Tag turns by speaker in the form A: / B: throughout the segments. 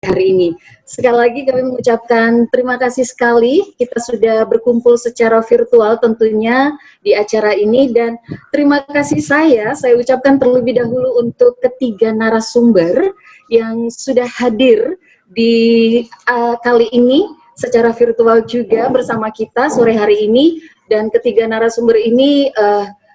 A: hari ini. Sekali lagi kami mengucapkan terima kasih sekali kita sudah berkumpul secara virtual tentunya di acara ini, dan terima kasih saya ucapkan terlebih dahulu untuk ketiga narasumber yang sudah hadir di kali ini secara virtual juga bersama kita sore hari ini. Dan ketiga narasumber ini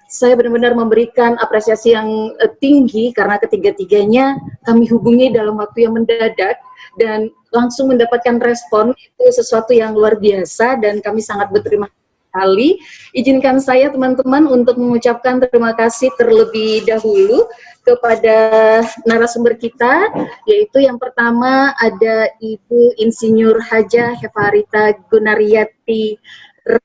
A: saya benar-benar memberikan apresiasi yang tinggi karena ketiga-tiganya kami hubungi dalam waktu yang mendadak dan langsung mendapatkan respon. Itu sesuatu yang luar biasa dan kami sangat berterima kasih sekali. Izinkan saya teman-teman untuk mengucapkan terima kasih terlebih dahulu kepada narasumber kita, yaitu yang pertama ada Ibu Insinyur Haja Hefarita Gunariyati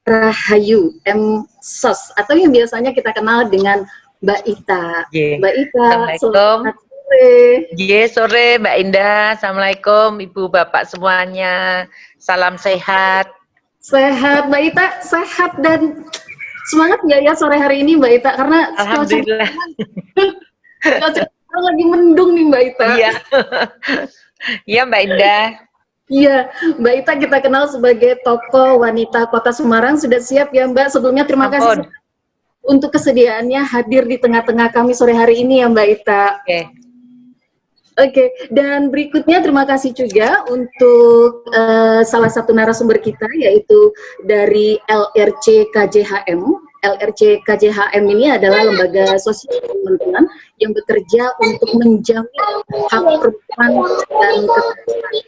A: Rahayu M.Sos, atau yang biasanya kita kenal dengan Mbak Ita. Mbak Ita,
B: selamat sore. Sore Mbak Indah. Assalamualaikum Ibu Bapak semuanya. Salam sehat.
A: Sehat Mbak Ita, sehat dan semangat nggak ya sore hari ini Mbak Ita? Karena
B: alhamdulillah
A: cuaca lagi mendung nih Mbak Ita.
B: Iya. Iya Mbak Indah.
A: Iya, Mbak Ita kita kenal sebagai tokoh wanita Kota Semarang. Sudah siap ya Mbak? Sebelumnya terima kasih untuk kesediaannya hadir di tengah-tengah kami sore hari ini ya Mbak Ita. Oke, dan berikutnya terima kasih juga untuk salah satu narasumber kita, yaitu dari LRC KJHM. LRC KJHM ini adalah lembaga sosial teman-teman yang bekerja untuk menjamin hak perempuan dan kebebasan.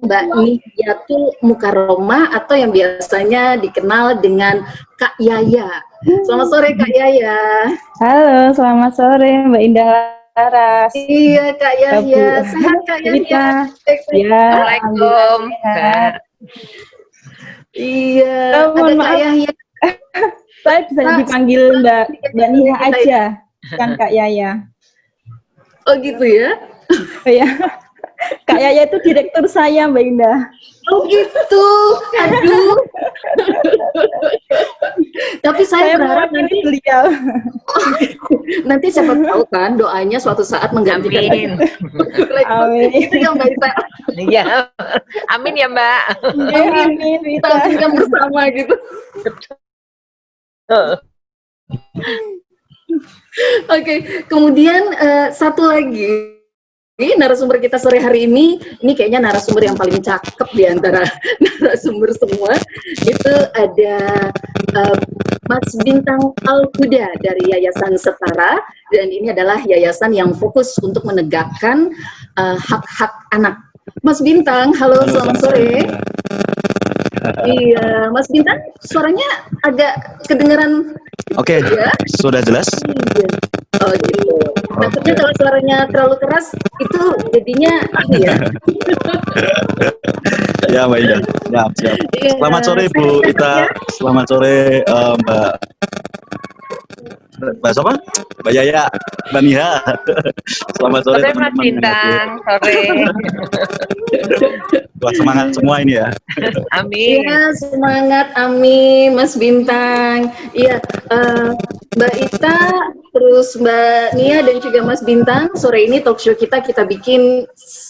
A: Mbak Nihiyatul Mukarromah atau yang biasanya dikenal dengan Kak Yaya. Selamat sore Kak Yaya.
C: Halo, selamat sore Mbak Indah Laras.
A: Iya Kak Yaya, sehat Kak Yaya.
B: Assalamualaikum.
A: Iya,
C: mohon maaf. Kak Yaya. Saya bisa dipanggil Mbak Nia aja, kan Kak Yaya.
A: Oh gitu ya?
C: Iya. Kak Yaya itu direktur saya Mbak Indah.
A: Oh gitu, aduh. Tapi saya berharap nanti
C: beliau.
A: Nanti siapa tahu kan doanya suatu saat menggantikan.
C: Amin.
A: Itu yang Mbak Ita.
B: Iya. Amin ya Mbak.
A: Amin. Kita bersama gitu. Oke, kemudian satu lagi. Ini narasumber kita sore hari ini kayaknya narasumber yang paling cakep di antara narasumber semua. Itu ada Mas Bintang Al-Huda dari Yayasan Setara, dan ini adalah yayasan yang fokus untuk menegakkan hak-hak anak. Mas Bintang, halo, selamat sore. Iya, Mas Bintang, suaranya agak kedengeran.
D: Oke, ya? Sudah jelas?
A: Iya. Oh gitu. Takutnya kalau suaranya terlalu keras, itu jadinya ini ya.
D: Ya Mbak Ida, siap. Yeah. Selamat sore Bu Ita, selamat sore Mbak siapa? Mbak Yaya, Mbak Niha. Selamat sore
B: teman-teman. Mas Bintang, sore.
D: Wah, semangat semua ini ya.
B: Amin.
A: Iya, semangat, amin, Mas Bintang. Iya, Mbak Ita, terus Mbak Nia dan juga Mas Bintang. Sore ini talk show kita bikin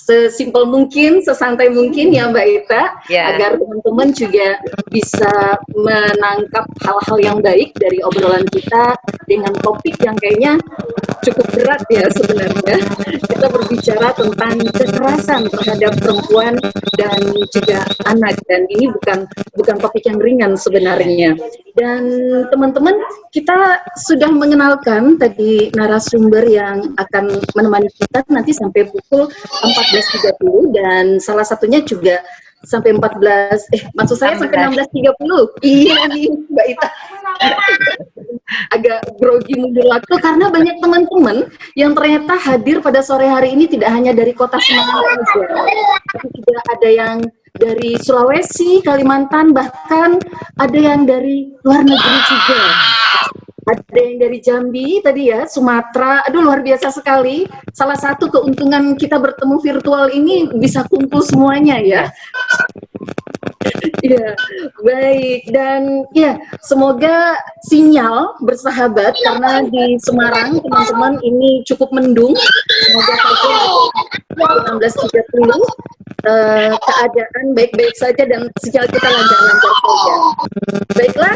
A: sesimpel mungkin, sesantai mungkin ya Mbak Ita, agar teman-teman juga bisa menangkap hal-hal yang baik dari obrolan kita dengan topik yang kayaknya cukup berat ya sebenarnya. Kita berbicara tentang kekerasan terhadap perempuan dan juga anak, dan ini bukan topik yang ringan sebenarnya. Dan teman-teman, kita sudah mengenalkan tadi narasumber yang akan menemani kita nanti sampai pukul 14.30, dan salah satunya juga sampai 14, maksud saya sampai 16.30. Iya nih Mbak Ita. Agak grogi mundur waktu karena banyak teman-teman yang ternyata hadir pada sore hari ini tidak hanya dari Kota Semarang saja, tapi juga ada yang dari Sulawesi, Kalimantan, bahkan ada yang dari luar negeri juga. Ada yang dari Jambi tadi ya, Sumatera. Aduh, luar biasa sekali. Salah satu keuntungan kita bertemu virtual ini bisa kumpul semuanya ya. Ya, baik. Dan ya, semoga sinyal bersahabat karena di Semarang teman-teman ini cukup mendung. Semoga sampai 16.30 keadaan baik-baik saja dan sinyal kita lancar-lancar saja. Baiklah,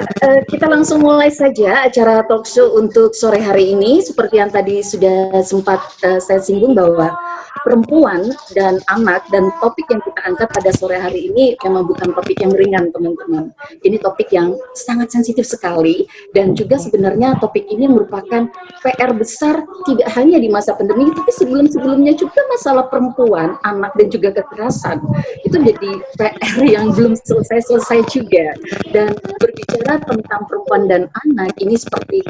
A: kita langsung mulai saja acara talk show untuk sore hari ini. Seperti yang tadi sudah sempat saya singgung bahwa perempuan dan anak dan topik yang kita angkat pada sore hari ini memang bukan topik yang ringan, teman-teman. Ini topik yang sangat sensitif sekali dan juga sebenarnya topik ini merupakan PR besar tidak hanya di masa pandemi, tapi sebelum-sebelumnya juga masalah perempuan, anak dan juga kekerasan. Itu jadi PR yang belum selesai-selesai juga. Dan berbicara tentang perempuan dan anak ini seperti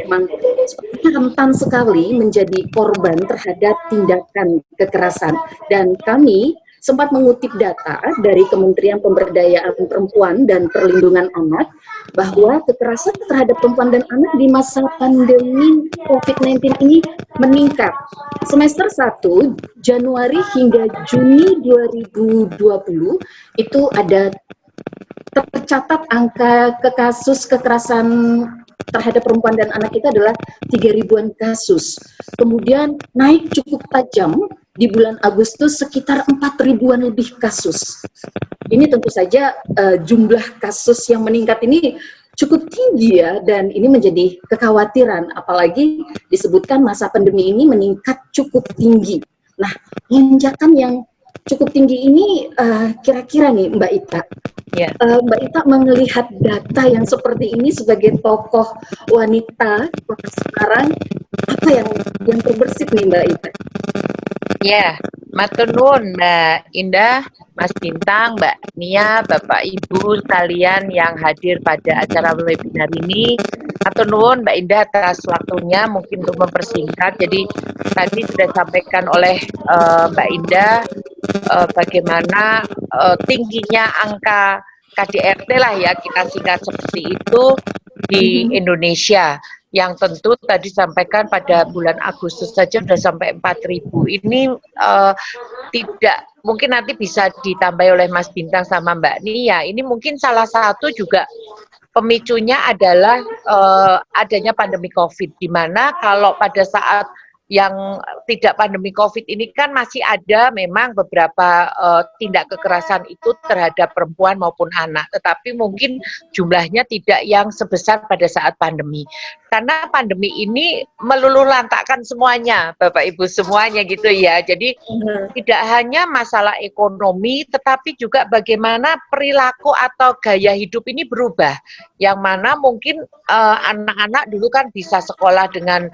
A: memang sepertinya rentan sekali menjadi korban terhadap tindakan kekerasan. Dan kami sempat mengutip data dari Kementerian Pemberdayaan Perempuan dan Perlindungan Anak bahwa kekerasan terhadap perempuan dan anak di masa pandemi COVID-19 ini meningkat. Semester 1 Januari hingga Juni 2020 itu ada tercatat angka kasus kekerasan terhadap perempuan dan anak itu adalah 3.000-an kasus. Kemudian naik cukup tajam di bulan Agustus sekitar 4.000-an lebih kasus. Ini tentu saja jumlah kasus yang meningkat ini cukup tinggi ya, dan ini menjadi kekhawatiran, apalagi disebutkan masa pandemi ini meningkat cukup tinggi. Nah, lonjakan yang cukup tinggi ini kira-kira nih Mbak Ita, Mbak Ita melihat data yang seperti ini sebagai tokoh wanita Kota Semarang, apa yang terbersit nih Mbak Ita?
B: Ya, matur nuwun Mbak Indah, Mas Bintang, Mbak Nia, Bapak Ibu sekalian yang hadir pada acara webinar ini. Matur nuwun Mbak Indah atas waktunya, mungkin untuk mempersingkat. Jadi tadi sudah disampaikan oleh Mbak Indah bagaimana tingginya angka KDRT lah ya, kita singkat seperti itu di Indonesia, yang tentu tadi sampaikan pada bulan Agustus saja sudah sampai 4.000. Ini tidak mungkin nanti bisa ditambah oleh Mas Bintang sama Mbak Nia. Ini mungkin salah satu juga pemicunya adalah adanya pandemi COVID, di mana kalau pada saat yang tidak pandemi COVID ini kan masih ada memang beberapa tindak kekerasan itu terhadap perempuan maupun anak, tetapi mungkin jumlahnya tidak yang sebesar pada saat pandemi. Karena pandemi ini meluluhlantakkan semuanya, Bapak Ibu semuanya gitu ya. Jadi tidak hanya masalah ekonomi, tetapi juga bagaimana perilaku atau gaya hidup ini berubah. Yang mana mungkin anak-anak dulu kan bisa sekolah dengan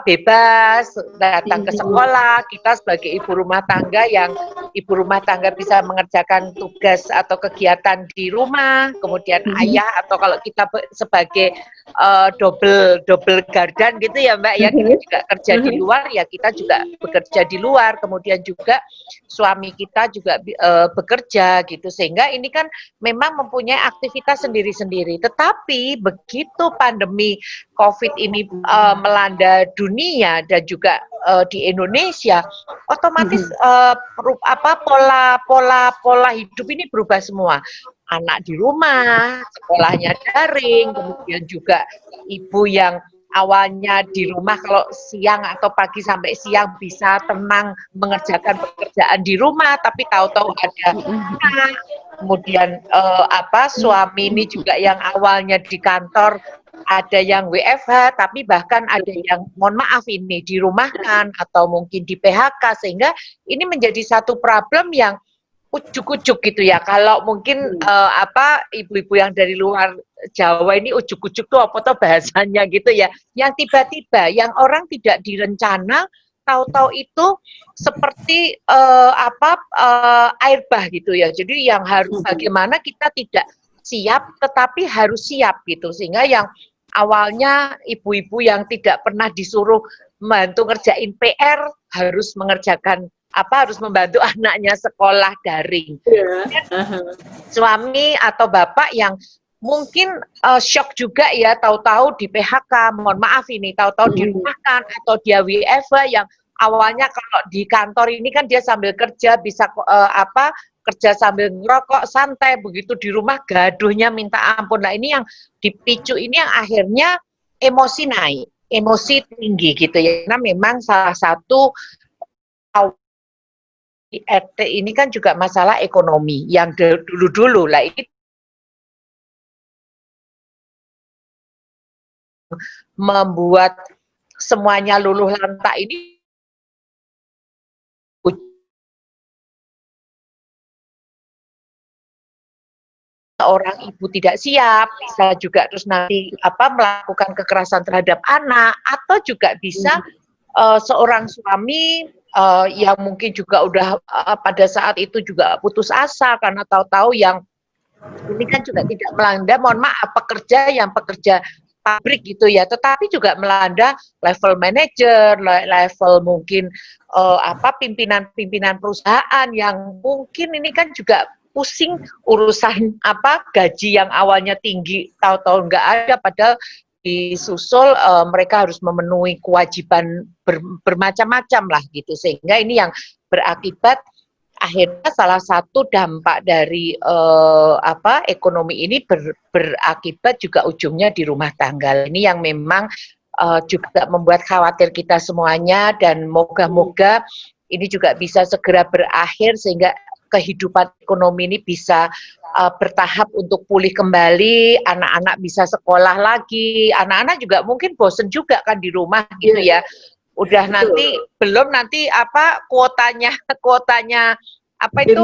B: bebas datang ke sekolah. Kita sebagai ibu rumah tangga bisa mengerjakan tugas atau kegiatan di rumah, kemudian ayah atau kalau kita sebagai double gardan gitu ya Mbak ya, kita juga kerja di luar ya, kita juga bekerja di luar, kemudian juga suami kita juga bekerja gitu, sehingga ini kan memang mempunyai aktivitas sendiri-sendiri. Tetapi begitu pandemi COVID ini melanda dunia dan juga di Indonesia, otomatis pola hidup ini berubah semua. Anak di rumah, sekolahnya daring, kemudian juga ibu yang awalnya di rumah kalau siang atau pagi sampai siang bisa tenang mengerjakan pekerjaan di rumah, tapi tahu-tahu ada anak. Kemudian suami ini juga yang awalnya di kantor ada yang WFH, tapi bahkan ada yang mohon maaf ini dirumahkan atau mungkin di PHK, sehingga ini menjadi satu problem yang ujuk-ujuk gitu ya. Kalau mungkin ibu-ibu yang dari luar Jawa ini ujuk-ujuk tuh apa tuh bahasanya gitu ya, yang tiba-tiba yang orang tidak direncana, tahu-tahu itu seperti air bah gitu ya. Jadi yang harus bagaimana kita tidak siap tetapi harus siap gitu, sehingga yang awalnya ibu-ibu yang tidak pernah disuruh membantu ngerjain PR harus mengerjakan harus membantu anaknya sekolah daring. Suami atau bapak yang mungkin shock juga ya, tahu-tahu di PHK, mohon maaf ini, tahu-tahu dirumahkan atau dia WFH, yang awalnya kalau di kantor ini kan dia sambil kerja bisa kerja sambil ngerokok santai, begitu di rumah gaduhnya minta ampun. Nah ini yang dipicu, ini yang akhirnya emosi naik, emosi tinggi gitu ya. Karena memang salah satu RT ini kan juga masalah ekonomi yang dulu-dulu lah ini membuat semuanya luluh lantak ini orang ibu tidak siap, bisa juga terus nanti melakukan kekerasan terhadap anak, atau juga bisa seorang suami yang mungkin juga udah pada saat itu juga putus asa karena tahu-tahu yang ini kan juga tidak melanda, mohon maaf, pekerja pabrik gitu ya, tetapi juga melanda level manajer, level mungkin pimpinan perusahaan yang mungkin ini kan juga pusing urusan gaji yang awalnya tinggi tahu-tahu nggak ada, padahal disusul mereka harus memenuhi kewajiban bermacam-macam lah gitu, sehingga ini yang berakibat akhirnya salah satu dampak dari ekonomi ini berakibat juga ujungnya di rumah tangga ini yang memang juga membuat khawatir kita semuanya, dan moga-moga ini juga bisa segera berakhir sehingga kehidupan ekonomi ini bisa bertahap untuk pulih kembali, anak-anak bisa sekolah lagi, anak-anak juga mungkin bosen juga kan di rumah gitu ya. Udah nanti belum nanti kuotanya itu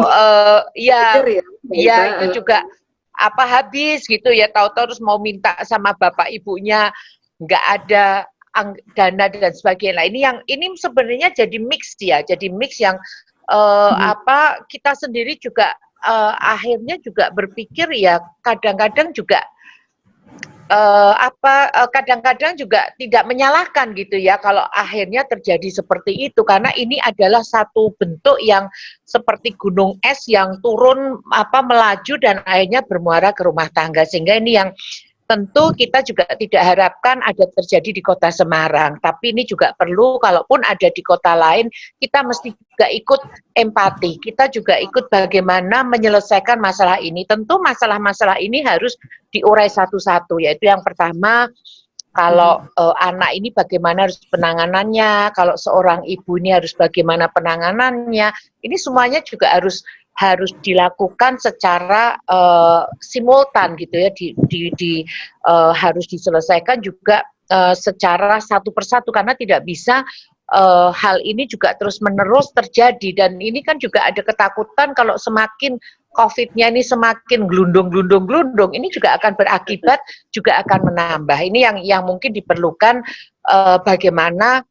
B: itu juga habis gitu ya, tahu-tahu terus mau minta sama bapak ibunya nggak ada dana dan sebagainya. Ini sebenarnya jadi mix ya, jadi mix yang kita sendiri juga akhirnya juga berpikir ya kadang-kadang juga kadang-kadang juga tidak menyalahkan gitu ya kalau akhirnya terjadi seperti itu, karena ini adalah satu bentuk yang seperti gunung es yang turun melaju dan akhirnya bermuara ke rumah tangga, sehingga ini yang tentu kita juga tidak harapkan ada terjadi di Kota Semarang, tapi ini juga perlu kalaupun ada di kota lain, kita mesti juga ikut empati, kita juga ikut bagaimana menyelesaikan masalah ini. Tentu masalah-masalah ini harus diurai satu-satu, yaitu yang pertama, kalau anak ini bagaimana harus penanganannya, kalau seorang ibu ini harus bagaimana penanganannya, ini semuanya juga harus dilakukan secara simultan gitu ya, harus diselesaikan juga secara satu persatu, karena tidak bisa hal ini juga terus-menerus terjadi, dan ini kan juga ada ketakutan kalau semakin COVID-nya ini semakin glundung, ini juga akan berakibat juga akan menambah. Ini yang mungkin diperlukan bagaimana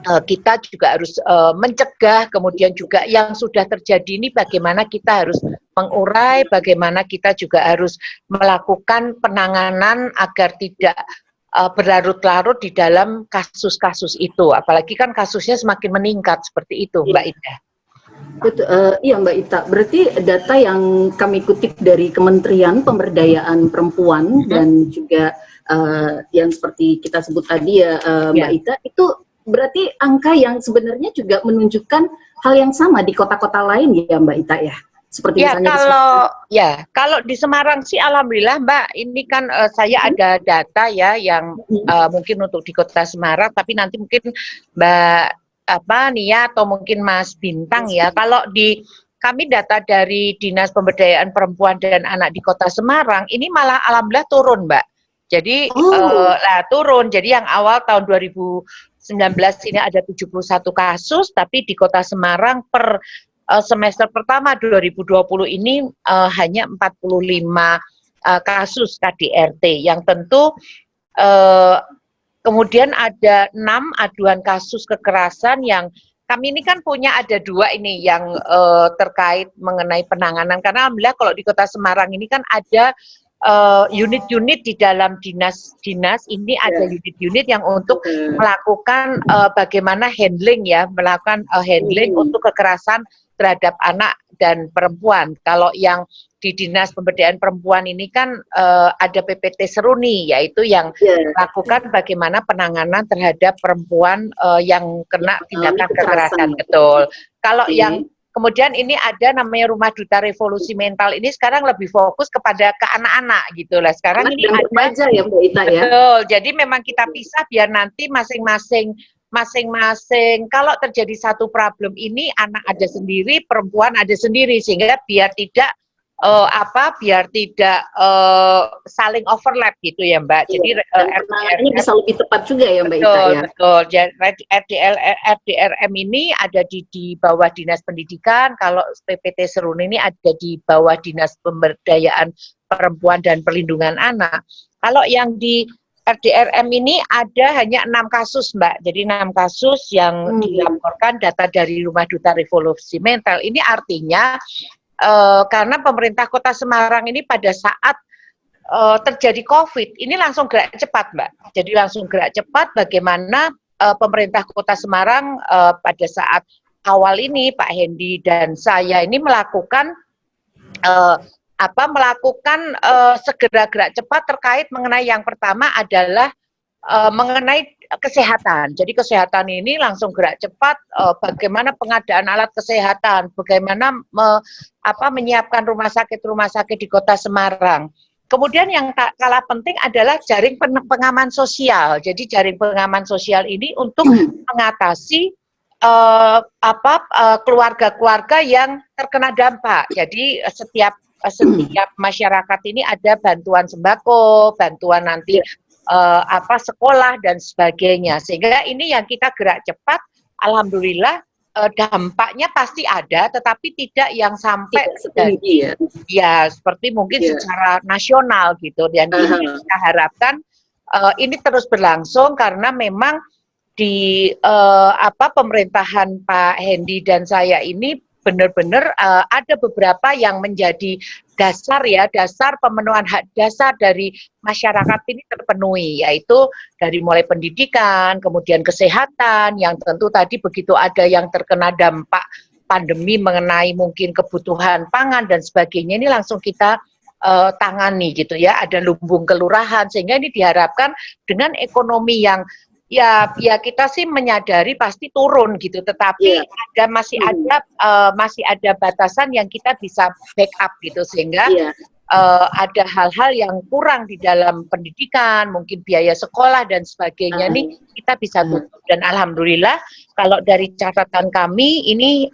B: kita juga harus mencegah, kemudian juga yang sudah terjadi ini bagaimana kita harus mengurai, bagaimana kita juga harus melakukan penanganan agar tidak berlarut-larut di dalam kasus-kasus itu, apalagi kan kasusnya semakin meningkat seperti itu, Mbak Ida.
A: Betul, iya Mbak Ita, berarti data yang kami kutip dari Kementerian Pemberdayaan Perempuan dan juga yang seperti kita sebut tadi ya Mbak Ita, itu berarti angka yang sebenarnya juga menunjukkan hal yang sama di kota-kota lain ya Mbak Ita ya? Seperti
B: ya,
A: misalnya
B: kalau di Semarang sih alhamdulillah Mbak, ini kan saya ada data ya yang mungkin untuk di Kota Semarang, tapi nanti mungkin Mbak Nia atau mungkin Mas Bintang ya. Kalau kami data dari Dinas Pemberdayaan Perempuan dan Anak di Kota Semarang ini malah alhamdulillah turun Mbak. Jadi turun. Jadi yang awal tahun 2019 ini ada 71 kasus, tapi di Kota Semarang per semester pertama 2020 ini hanya 45 kasus KDRT, yang tentu kemudian ada 6 aduan kasus kekerasan yang kami ini kan punya, ada 2 ini yang terkait mengenai penanganan, karena alhamdulillah kalau di Kota Semarang ini kan ada unit-unit di dalam dinas ini, ada unit-unit yang untuk melakukan bagaimana handling ya, melakukan handling untuk kekerasan terhadap anak dan perempuan. Kalau yang di Dinas Pemberdayaan Perempuan ini kan ada PPT Seruni, yaitu yang melakukan bagaimana penanganan terhadap perempuan yang kena tindakan kekerasan. Betul. Kalau yang kemudian ini ada namanya Rumah Duta Revolusi Mental, ini sekarang lebih fokus kepada ke anak-anak gitu lah. Sekarang ini ada
A: ya Mbak Ita ya.
B: Betul. Jadi memang kita pisah biar nanti masing-masing masing-masing. Kalau terjadi satu problem ini, anak ada sendiri, perempuan ada sendiri, sehingga biar tidak saling overlap gitu ya Mbak. Jadi
A: penanganannya bisa lebih tepat juga ya Mbak Ita ya.
B: Betul. RDRM ini ada di bawah Dinas Pendidikan, kalau PPT Seruni ini ada di bawah Dinas Pemberdayaan Perempuan dan Perlindungan Anak. Kalau yang di RDRM ini ada hanya 6 kasus Mbak, jadi 6 kasus yang dilaporkan data dari Rumah Duta Revolusi Mental. Ini artinya karena pemerintah Kota Semarang ini pada saat terjadi COVID, ini langsung gerak cepat Mbak. Jadi langsung gerak cepat bagaimana pemerintah Kota Semarang pada saat awal ini Pak Hendy dan saya ini melakukan segera gerak cepat terkait mengenai yang pertama adalah mengenai kesehatan. Jadi kesehatan ini langsung gerak cepat, bagaimana pengadaan alat kesehatan, bagaimana menyiapkan rumah sakit di Kota Semarang. Kemudian yang kalah penting adalah jaring pengaman sosial. Jadi jaring pengaman sosial ini untuk mengatasi keluarga-keluarga yang terkena dampak. Jadi setiap masyarakat ini ada bantuan sembako, bantuan nanti sekolah dan sebagainya. Sehingga ini yang kita gerak cepat, alhamdulillah dampaknya pasti ada, tetapi tidak yang sampai seperti mungkin secara nasional gitu. Dan ini kita harapkan ini terus berlangsung karena memang di pemerintahan Pak Hendy dan saya ini benar-benar ada beberapa yang menjadi dasar pemenuhan hak dasar dari masyarakat ini terpenuhi, yaitu dari mulai pendidikan, kemudian kesehatan, yang tentu tadi begitu ada yang terkena dampak pandemi mengenai mungkin kebutuhan pangan dan sebagainya, ini langsung kita tangani gitu ya, ada lumbung kelurahan, sehingga ini diharapkan dengan ekonomi yang ya kita sih menyadari pasti turun gitu, tetapi masih ada batasan yang kita bisa backup gitu, sehingga ada hal-hal yang kurang di dalam pendidikan, mungkin biaya sekolah dan sebagainya nih kita bisa tutup. Dan alhamdulillah kalau dari catatan kami ini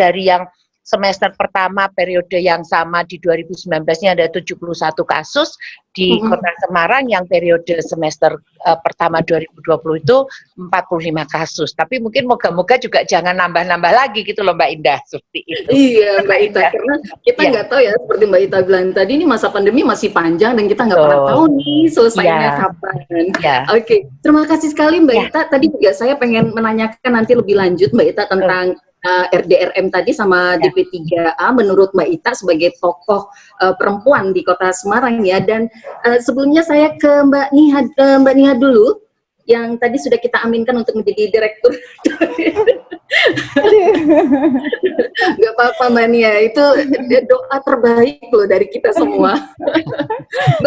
B: dari yang semester pertama periode yang sama di 2019-nya ada 71 kasus, di Kota Semarang yang periode semester pertama 2020 itu 45 kasus. Tapi mungkin moga-moga juga jangan nambah-nambah lagi gitu loh Mbak Indah, seperti itu.
A: Iya Mbak Ita, karena kita nggak tahu ya, seperti Mbak Ita bilang tadi, ini masa pandemi masih panjang dan kita nggak pernah tahu nih selesainya kapan. Oke, terima kasih sekali Mbak Ita. Tadi juga saya pengen menanyakan nanti lebih lanjut Mbak Ita tentang RDRM tadi sama DP3A menurut Mbak Ita sebagai tokoh perempuan di Kota Semarang ya. Dan sebelumnya saya ke Mbak Niha dulu yang tadi sudah kita aminkan untuk menjadi direktur. Gak apa-apa Mbak Nia, itu doa terbaik loh dari kita semua.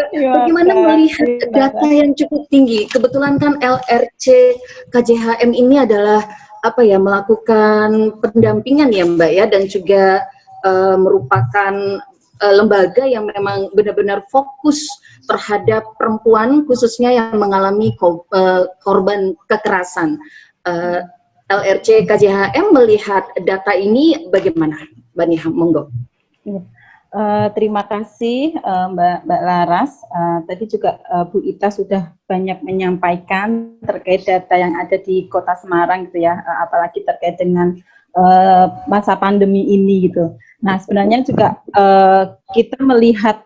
A: Bagaimana melihat data yang cukup tinggi? Kebetulan kan LRC KJHM ini adalah melakukan pendampingan ya Mbak ya, dan juga merupakan lembaga yang memang benar-benar fokus terhadap perempuan khususnya yang mengalami korban kekerasan. LRC KJHM melihat data ini bagaimana Mbak Niha, monggo.
C: Terima kasih Mbak Laras. Tadi juga Bu Ita sudah banyak menyampaikan terkait data yang ada di Kota Semarang gitu ya, apalagi terkait dengan masa pandemi ini gitu. Nah sebenarnya juga kita melihat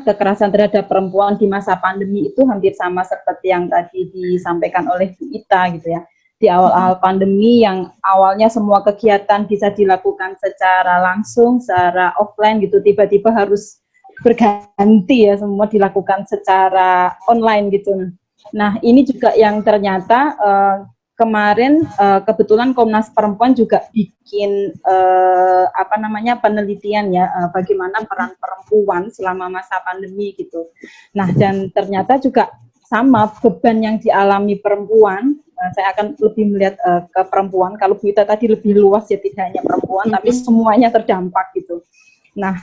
C: kekerasan terhadap perempuan di masa pandemi itu hampir sama seperti yang tadi disampaikan oleh Bu Ita gitu ya. Di awal-awal pandemi yang awalnya semua kegiatan bisa dilakukan secara langsung, secara offline gitu, tiba-tiba harus berganti ya, semua dilakukan secara online gitu. Nah ini juga yang ternyata kemarin kebetulan Komnas Perempuan juga bikin penelitian ya, bagaimana peran perempuan selama masa pandemi gitu. Nah dan ternyata juga sama beban yang dialami perempuan. Saya akan lebih melihat ke perempuan. Kalau Bu Ita tadi lebih luas ya, tidak hanya perempuan, tapi semuanya terdampak gitu. Nah,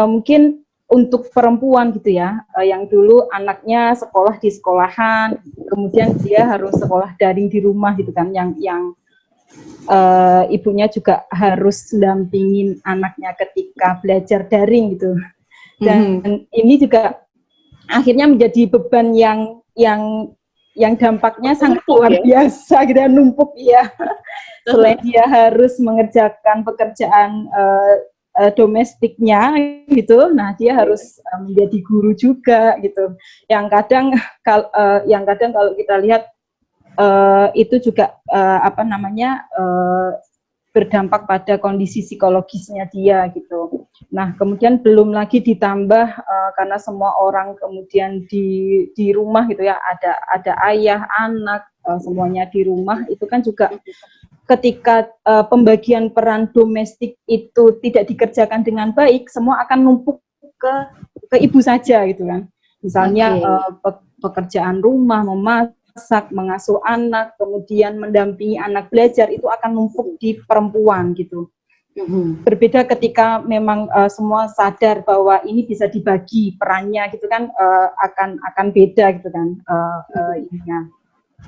C: mungkin untuk perempuan gitu ya, yang dulu anaknya sekolah di sekolahan, kemudian dia harus sekolah daring di rumah gitu kan, yang ibunya juga harus dampingin anaknya ketika belajar daring gitu. Dan ini juga akhirnya menjadi beban yang dampaknya sangat luar biasa gitu, numpuk ya. Selain dia harus mengerjakan pekerjaan domestiknya gitu, nah dia harus menjadi guru juga gitu. Yang kadang kalau kita lihat itu juga berdampak pada kondisi psikologisnya dia gitu. Nah kemudian belum lagi ditambah karena semua orang kemudian di rumah gitu ya, ada ayah, anak, semuanya di rumah, itu kan juga ketika pembagian peran domestik itu tidak dikerjakan dengan baik, semua akan numpuk ke ibu saja gitu kan. Misalnya pekerjaan rumah, memasak, mengasuh anak, kemudian mendampingi anak belajar, itu akan numpuk di perempuan gitu. Berbeda ketika memang semua sadar bahwa ini bisa dibagi perannya gitu kan, akan beda gitu kan ininya.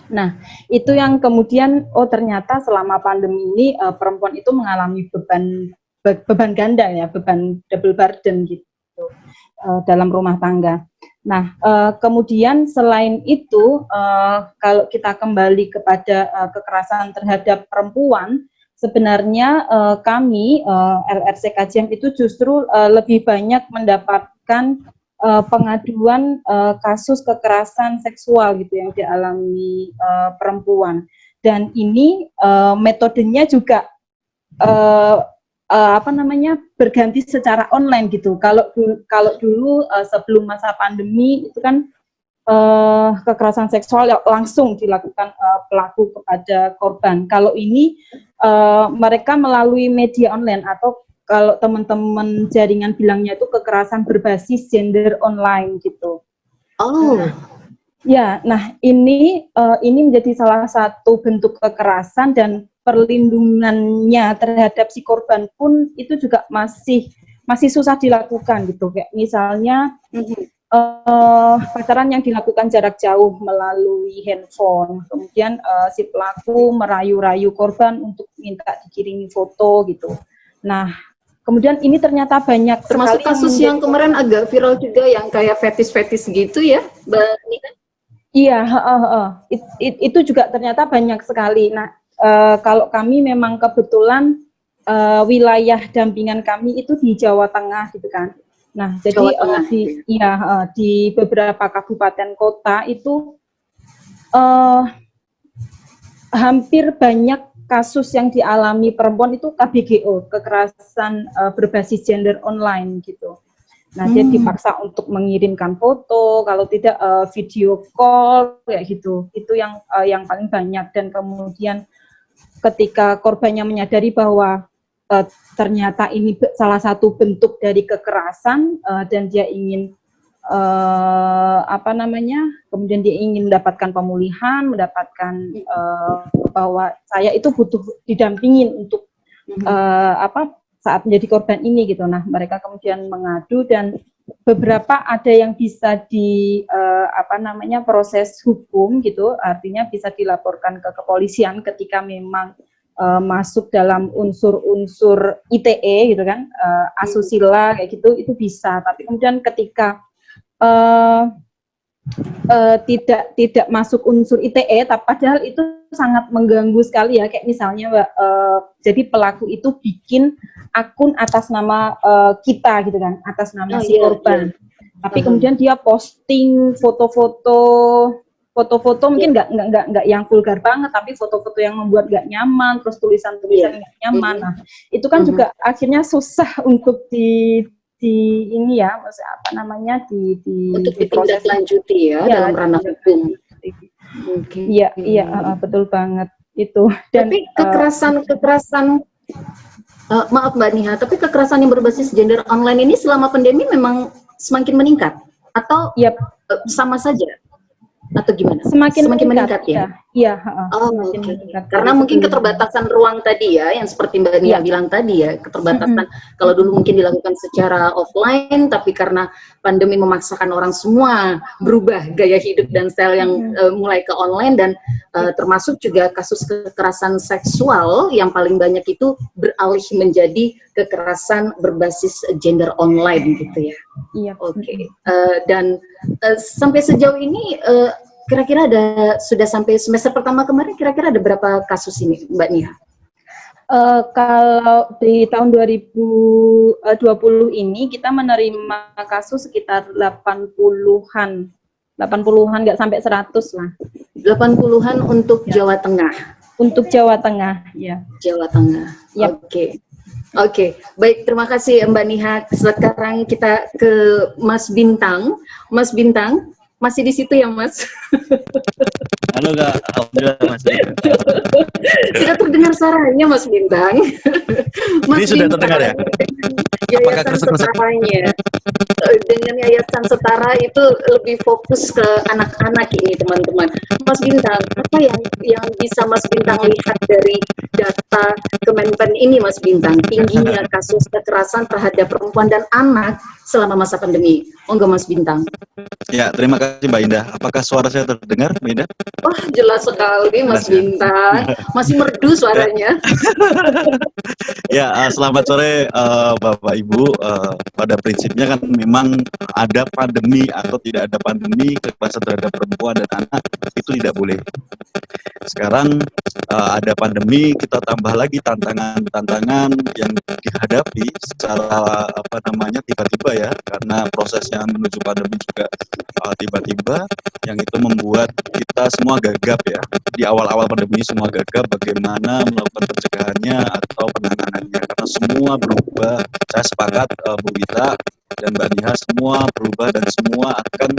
C: Nah, itu yang kemudian ternyata selama pandemi ini perempuan itu mengalami beban ganda ya, beban double burden gitu dalam rumah tangga. Nah, kemudian selain itu kalau kita kembali kepada kekerasan terhadap perempuan, sebenarnya kami LRC Kajian itu justru lebih banyak mendapatkan pengaduan kasus kekerasan seksual gitu yang dialami perempuan, dan ini metodenya juga berganti secara online gitu. Kalau dulu sebelum masa pandemi itu kan kekerasan seksual langsung dilakukan pelaku kepada korban. Kalau ini mereka melalui media online, atau kalau teman-teman jaringan bilangnya itu kekerasan berbasis gender online gitu. Nah ini menjadi salah satu bentuk kekerasan, dan perlindungannya terhadap si korban pun itu juga masih susah dilakukan gitu. Kayak misalnya pacaran yang dilakukan jarak jauh melalui handphone, kemudian si pelaku merayu-rayu korban untuk minta dikirimi foto gitu. Nah, kemudian ini ternyata banyak
A: termasuk kasus yang kemarin agak viral juga yang kayak fetis gitu ya, Mbak Nina?
C: Iya, itu juga ternyata banyak sekali. Nah, kalau kami memang kebetulan wilayah dampingan kami itu di Jawa Tengah gitu kan. Nah, jadi di beberapa kabupaten kota itu hampir banyak kasus yang dialami perempuan itu KBGO, kekerasan berbasis gender online gitu. Nah, dia dipaksa untuk mengirimkan foto, kalau tidak video call kayak gitu. Itu yang paling banyak. Dan kemudian ketika korbannya menyadari bahwa ternyata ini salah satu bentuk dari kekerasan, dan dia ingin kemudian dia ingin mendapatkan pemulihan, mendapatkan bahwa saya itu butuh didampingin untuk saat menjadi korban ini gitu. Nah, mereka kemudian mengadu, dan beberapa ada yang bisa proses hukum gitu, artinya bisa dilaporkan ke kepolisian ketika memang masuk dalam unsur-unsur ITE gitu kan, asusila kayak gitu, itu bisa. Tapi kemudian ketika tidak masuk unsur ITE, padahal itu sangat mengganggu sekali ya, kayak misalnya jadi pelaku itu bikin akun atas nama kita gitu kan, atas nama si korban. Tapi kemudian dia posting foto-foto mungkin nggak yang vulgar banget, tapi foto-foto yang membuat nggak nyaman, terus tulisan-tulisan nggak nyaman. Nah, itu kan juga akhirnya susah untuk
A: untuk ditindaklanjuti ya dalam ranah hukum.
C: Iya, betul banget itu. Dan
A: tapi kekerasan maaf Mbak Niha, tapi kekerasan yang berbasis gender online ini selama pandemi memang semakin meningkat atau sama saja atau gimana?
C: Semakin meningkat ya. Iya,
A: Oh,
C: semakin
A: oke.
C: meningkat
A: Karena
C: dari
A: mungkin
C: sebelumnya.
A: keterbatasan ruang tadi ya, yang seperti Mbak Nia
C: Iya.
A: bilang tadi ya, keterbatasan kalau dulu mungkin dilakukan secara offline, tapi karena pandemi memaksakan orang semua berubah gaya hidup dan style yang mulai ke online, dan termasuk juga kasus kekerasan seksual yang paling banyak itu beralih menjadi kekerasan berbasis gender online gitu ya.
C: Iya.
A: Oke. Dan sampai sejauh ini kira-kira sudah sampai semester pertama kemarin, kira-kira ada berapa kasus ini, Mbak Nia?
C: Kalau di tahun 2020 ini kita menerima kasus sekitar 80-an, nggak sampai 100 lah.
A: 80-an untuk Jawa Tengah.
C: Untuk Jawa Tengah, ya.
A: Jawa Tengah.
C: Yep.
A: Oke, baik, terima kasih Mbak Nia. Sekarang kita ke Mas Bintang. Mas Bintang, masih di situ ya, Mas?
D: Halo Kak, alhamdulillah Mas.
A: Tidak terdengar suaranya, Mas Bintang.
D: Ini sudah terdengar ya? Apakah
A: Yayasan
D: kresek-kresek?
A: Setaranya. Dengan Yayasan Setara itu lebih fokus ke anak-anak ini, teman-teman. Mas Bintang, apa yang bisa Mas Bintang lihat dari data Kemenpen ini, Mas Bintang? Tingginya kasus kekerasan terhadap perempuan dan anak selama masa pandemi. Monggo Mas Bintang.
D: Ya, terima kasih Mbak Indah. Apakah suara saya terdengar, Mbak Indah?
A: Wah, jelas sekali Mas
D: Jelas, ya?
A: Bintang. Masih merdu suaranya.
D: Ya, selamat sore Bapak Ibu. Pada prinsipnya kan memang ada pandemi atau tidak ada pandemi, kekerasan terhadap perempuan dan anak itu tidak boleh. Sekarang ada pandemi, kita tambah lagi tantangan-tantangan yang dihadapi secara tiba-tiba ya, karena prosesnya menuju pandemi juga tiba-tiba, yang itu membuat kita semua gagap ya. Di awal-awal pandemi semua gagap bagaimana melakukan pencegahannya atau penanganannya, karena semua berubah. Saya sepakat Bu Wita dan Mbak Nia, semua berubah dan semua akan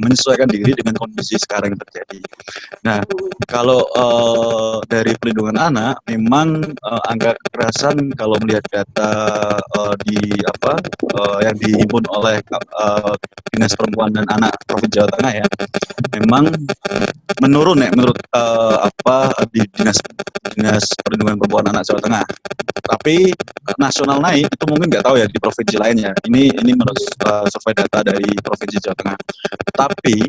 D: menyesuaikan diri dengan kondisi sekarang yang terjadi. Nah, kalau dari pelindungan anak, memang angka kekerasan kalau melihat data yang dihimpun oleh Dinas Perempuan dan Anak Provinsi Jawa Tengah ya, memang menurun ya menurut di Dinas Perlindungan Perempuan Anak Jawa Tengah. Tapi nasional naik itu mungkin nggak tahu ya di provinsi lainnya. Ini menurut survei data dari Provinsi Jawa Tengah. Tapi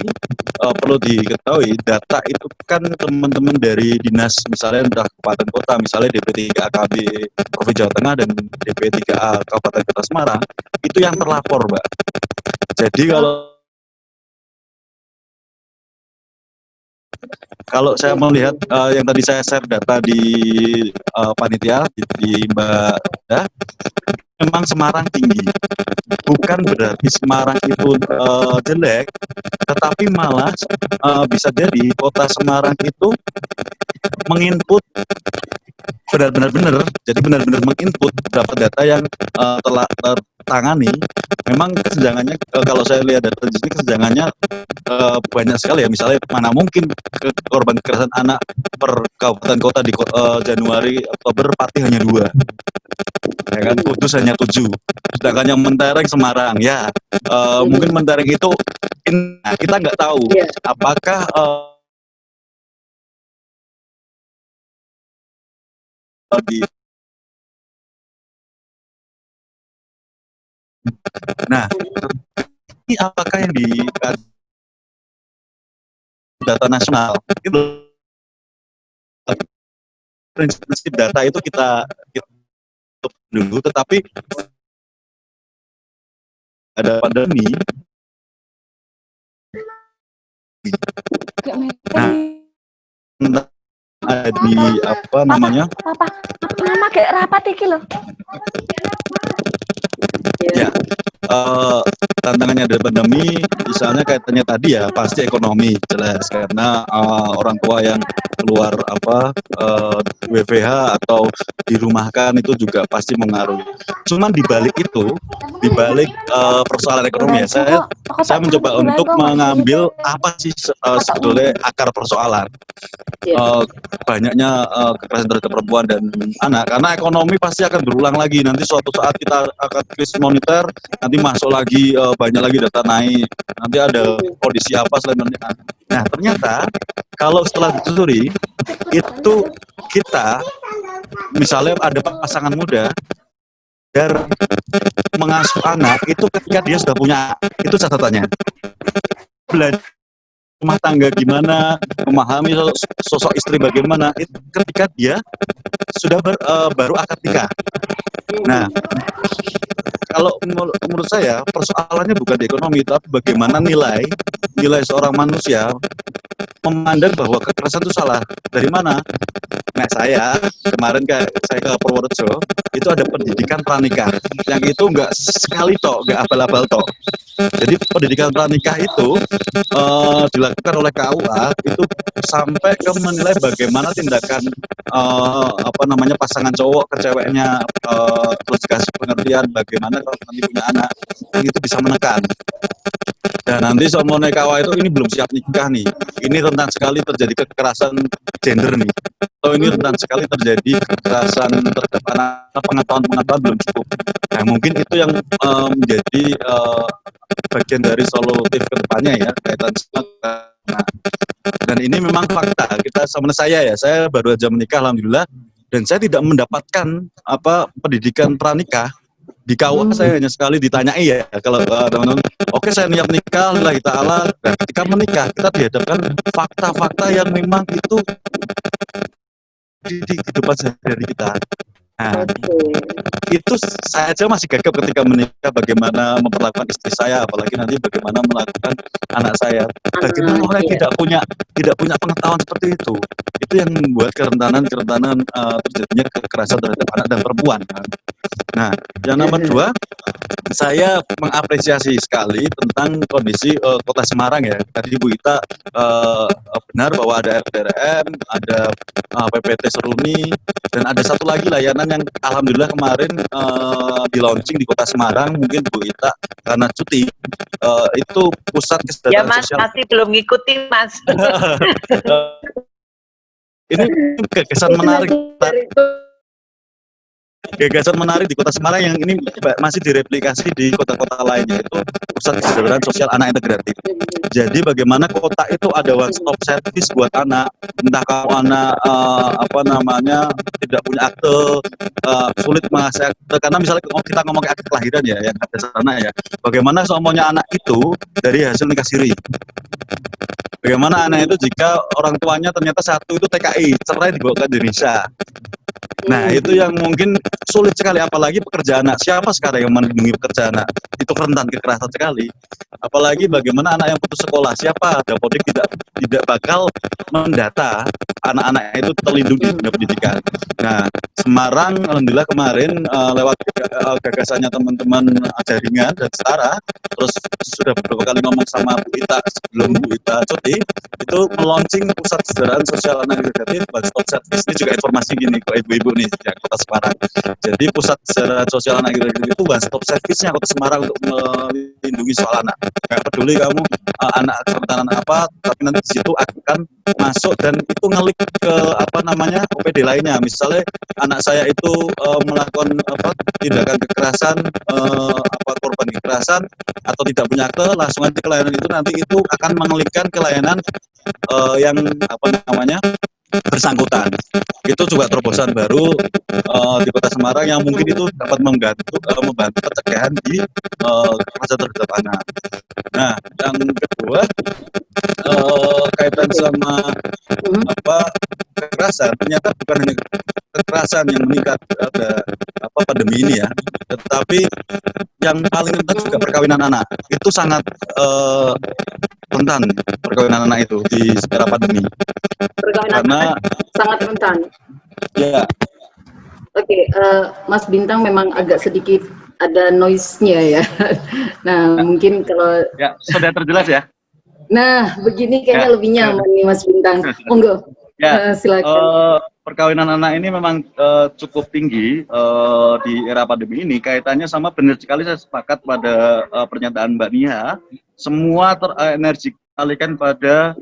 D: perlu diketahui data itu kan teman-teman dari dinas, misalnya entah kabupaten kota, misalnya DP3 AKB Provinsi Jawa Tengah dan DP3A Kabupaten Kota Semarang, itu yang terlapor, Mbak. Jadi kalau saya melihat yang tadi saya share data di panitia di Mbak Dah, memang Semarang tinggi. Bukan berarti Semarang itu jelek, tetapi malah bisa jadi kota Semarang itu menginput benar-benar menginput beberapa data yang telah tertangani. Memang kesenjangannya kalau saya lihat data di sini kesenjangannya banyak sekali ya. Misalnya mana mungkin korban kekerasan anak per kabupaten kota di Januari Oktober Pati hanya 2, ya kan, Kudus hanya 7, sedangkan yang mentereng Semarang ya. Mungkin mentereng itu kita nggak tahu apakah nah, ini apakah yang di data nasional itu prinsip data itu kita dulu, tetapi ada pandemi. Nah, ada di
E: Mama kayak rapat iki loh.
D: Ya, tantangannya dari pandemi, misalnya kaitannya tadi ya pasti ekonomi jelas, karena orang tua yang keluar WFH atau dirumahkan itu juga pasti mengaruhi. Cuman dibalik itu, dibalik persoalan ekonomi ya, saya mencoba untuk mengambil apa sih sebetulnya akar persoalan. Banyaknya kekerasan terhadap perempuan dan anak, karena ekonomi pasti akan berulang lagi. Nanti suatu saat kita akan krisis moneter, nanti masuk lagi banyak lagi data naik, nanti ada kondisi apa selain pernikahan. Nah ternyata kalau setelah ditelusuri itu kita misalnya ada pasangan muda dan mengasuh anak itu ketika dia sudah punya, itu catatannya belajar rumah tangga gimana, memahami sosok istri bagaimana, itu ketika dia sudah baru akad nikah. Nah, kalau menurut saya persoalannya bukan di ekonomi, tapi bagaimana nilai seorang manusia memandang bahwa kekerasan itu salah. Dari mana? Nah saya kemarin saya ke Purworejo itu ada pendidikan pranikah yang itu nggak sekali tok, nggak abal-abal tok. Jadi pendidikan pranikah itu dilakukan oleh KUA itu sampai ke menilai bagaimana tindakan pasangan cowok ke ceweknya, terus kasih pengertian bagaimana kalau nanti punya anak, yang itu bisa menekan. Dan nanti soalnya KUA itu ini belum siap nikah nih, ini rentan sekali terjadi kekerasan gender nih, atau ini rentan sekali terjadi kekerasan terhadap anak, pengetahuan belum cukup. Nah mungkin itu yang menjadi bagian dari solutif kedepannya ya kaitan sama. Nah, dan ini memang fakta, kita sama saya baru aja menikah alhamdulillah, dan saya tidak mendapatkan pendidikan pranikah. Di KUA saya hanya sekali ditanyai ya kalau teman-teman, oke saya niat nikah lillahi ta'ala. Nah, ketika menikah kita dihadapkan fakta-fakta yang memang itu di kehidupan sehari-hari kita. Nah, itu saya aja masih gagap ketika menikah bagaimana memperlakukan istri saya, apalagi nanti bagaimana melakukan anak saya. Bagaimana orang yang tidak punya pengetahuan seperti itu yang membuat kerentanan terjadinya kekerasan terhadap anak dan perempuan. Nah, yang nomor 2, saya mengapresiasi sekali tentang kondisi Kota Semarang ya. Tadi Bu Ita benar bahwa ada RDRM, ada PPT Seruni, dan ada satu lagi layanan yang alhamdulillah kemarin di launching di Kota Semarang, mungkin Bu Ita karena cuti, itu pusat kesejahteraan
B: ya, Mas,
D: sosial.
B: masih belum ngikutin Mas.
D: Ini gagasan menarik. Gagasan menarik di Kota Semarang yang ini masih direplikasi di kota-kota lainnya, itu pusat kesejahteraan sosial anak integratif. Jadi bagaimana kota itu ada one stop service buat anak, entah kalau anak tidak punya akte, sulit mengakses akte, karena misalnya kita ngomong akte kelahiran ya yang ada sana ya, bagaimana semuanya anak itu dari hasil nikah siri. Bagaimana anak itu jika orang tuanya ternyata satu itu TKI, cerai dibawa ke Indonesia. Nah itu yang mungkin sulit sekali, apalagi pekerjaan anak. Siapa sekarang yang melindungi pekerjaan anak? Itu rentan kekerasan sekali. Apalagi bagaimana anak yang putus sekolah, siapa? Dapodik tidak bakal mendata anak-anak itu terlindungi di dunia pendidikan. Nah Semarang alhamdulillah kemarin lewat gagasannya teman-teman jaringan dan setara, terus sudah beberapa kali ngomong sama Bu Ita sebelum Bu Ita cuti, itu meluncing pusat kesejahteraan sosial anak integratif one stop service. Ini juga informasi gini kok ibu-ibu nih ya, Kota Semarang. Jadi pusat kesejahteraan sosial anak integratif itu one stop service-nya Kota Semarang untuk melindungi soal anak. Gak peduli kamu anak kerentanan apa, tapi nanti di situ akan masuk dan itu ngelik ke OPD lainnya. Misalnya anak saya itu melakukan tindakan kekerasan, korban kekerasan atau tidak punya akte, langsung aja ke layanan itu, nanti itu akan mengelikkan ke layanan yang bersangkutan. Itu juga terobosan baru di Kota Semarang yang mungkin itu dapat membantu pencegahan di kekerasan terhadap anak. Nah, yang kedua kaitan sama kekerasan, ternyata bukan hanya kekerasan yang meningkat ada pandemi ini ya, tetapi yang paling rentan juga perkawinan anak. Itu sangat rentan perkawinan anak itu di era pandemi. Karena
A: sangat rentan.
D: Ya.
A: Oke, Mas Bintang memang agak sedikit ada noise-nya ya. Nah, mungkin kalau
D: ya sudah terjelas ya.
A: Nah, begini kayaknya lebih nyaman nih Mas Bintang. Monggo.
D: Ya,
A: silakan.
D: Perkawinan anak ini memang cukup tinggi di era pandemi ini. Kaitannya sama, benar sekali, saya sepakat pada pernyataan Mbak Nia. Semua terenergi alihkan pada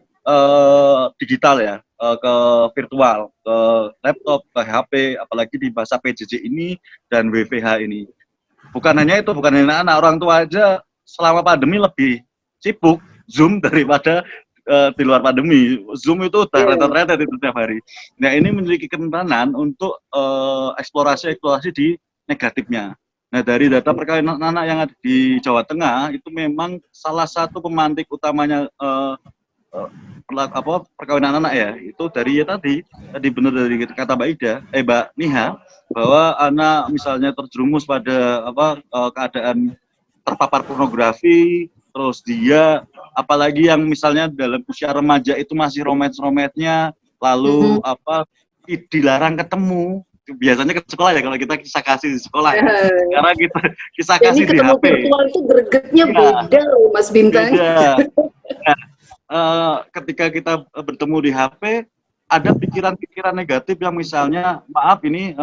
D: digital ya, ke virtual, ke laptop, ke HP, apalagi di masa PJJ ini dan WFH ini. bukan hanya itu, bukan hanya anak, orang tua aja selama pandemi lebih sibuk Zoom daripada di luar pandemi. Zoom itu udah rentet-rentet itu tiap hari. Nah, ini memiliki kerentanan untuk eksplorasi di negatifnya. Nah, dari data perkawinan anak yang ada di Jawa Tengah itu memang salah satu pemantik utamanya perkawinan anak ya, itu dari tadi benar dari kata Mbak Ida, Mbak Niha, bahwa anak misalnya terjerumus pada keadaan terpapar pornografi, terus dia apalagi yang misalnya dalam usia remaja itu masih romance-rometnya, lalu dilarang ketemu. Biasanya ke sekolah ya, kalau kita kisah kasih di sekolah ya. Karena kita kisah kasih di HP. Ini ketemu
A: virtual itu gregetnya beda loh Mas Bintang.
D: Nah, ketika kita bertemu di HP, ada pikiran-pikiran negatif yang misalnya, maaf ini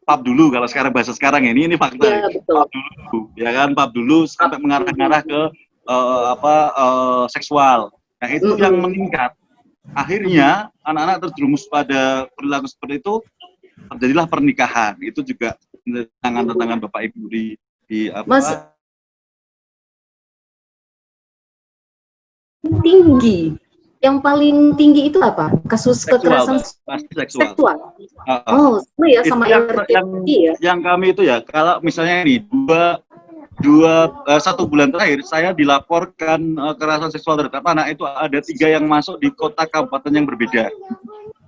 D: pap dulu, kalau sekarang bahasa sekarang ini fakta. Ya, pap dulu, ya kan, pap dulu sampai mengarah-ngarah ke seksual. Nah, itu yang meningkat. Akhirnya anak-anak terjerumus pada perilaku seperti itu, terjadilah pernikahan. Itu juga tantangan Bapak Ibu di
A: Mas, tinggi. Yang paling tinggi itu apa? Kasus kekerasan seksual. Oh, sama ya, sama
D: yang kami itu ya, kalau misalnya ini satu bulan terakhir saya dilaporkan kekerasan seksual terhadap anak itu ada 3 yang masuk di kota kabupaten yang berbeda.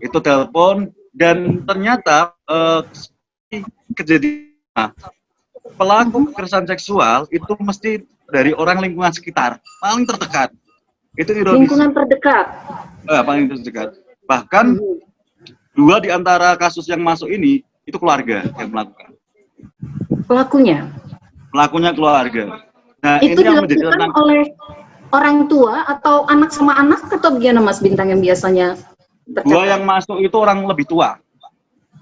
D: Itu telepon dan ternyata kejadian pelaku kekerasan seksual itu mesti dari orang lingkungan sekitar paling terdekat. Itu ironis.
A: Lingkungan terdekat.
D: Paling terdekat. Bahkan 2 di antara kasus yang masuk ini itu keluarga yang melakukan. Pelakunya keluarga. Nah,
A: itu
D: ini yang
A: dilakukan oleh orang tua atau anak sama anak atau bagaimana Mas Bintang yang biasanya tercatat?
D: 2 yang masuk itu orang lebih tua.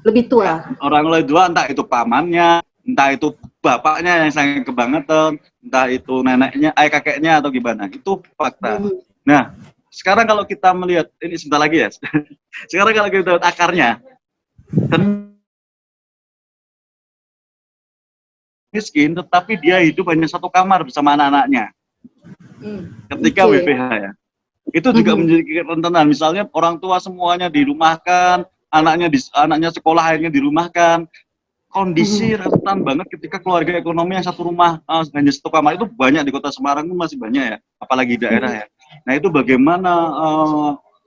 A: Lebih tua.
D: Orang lebih tua, entah itu pamannya, entah itu bapaknya yang sangat kebangetan, entah itu neneknya, kakeknya atau gimana. Itu fakta. Nah, sekarang kalau kita melihat ini sebentar lagi ya. Sekarang kalau kita lihat akarnya, miskin, tetapi dia hidup hanya satu kamar bersama anak-anaknya. Ketika WFH ya, itu juga menjadi kerentanan. Misalnya orang tua semuanya dirumahkan, anaknya sekolah akhirnya dirumahkan. Kondisi rentan banget ketika keluarga ekonomi yang satu rumah hanya satu kamar itu banyak di Kota Semarang itu masih banyak ya, apalagi daerah ya. Nah itu bagaimana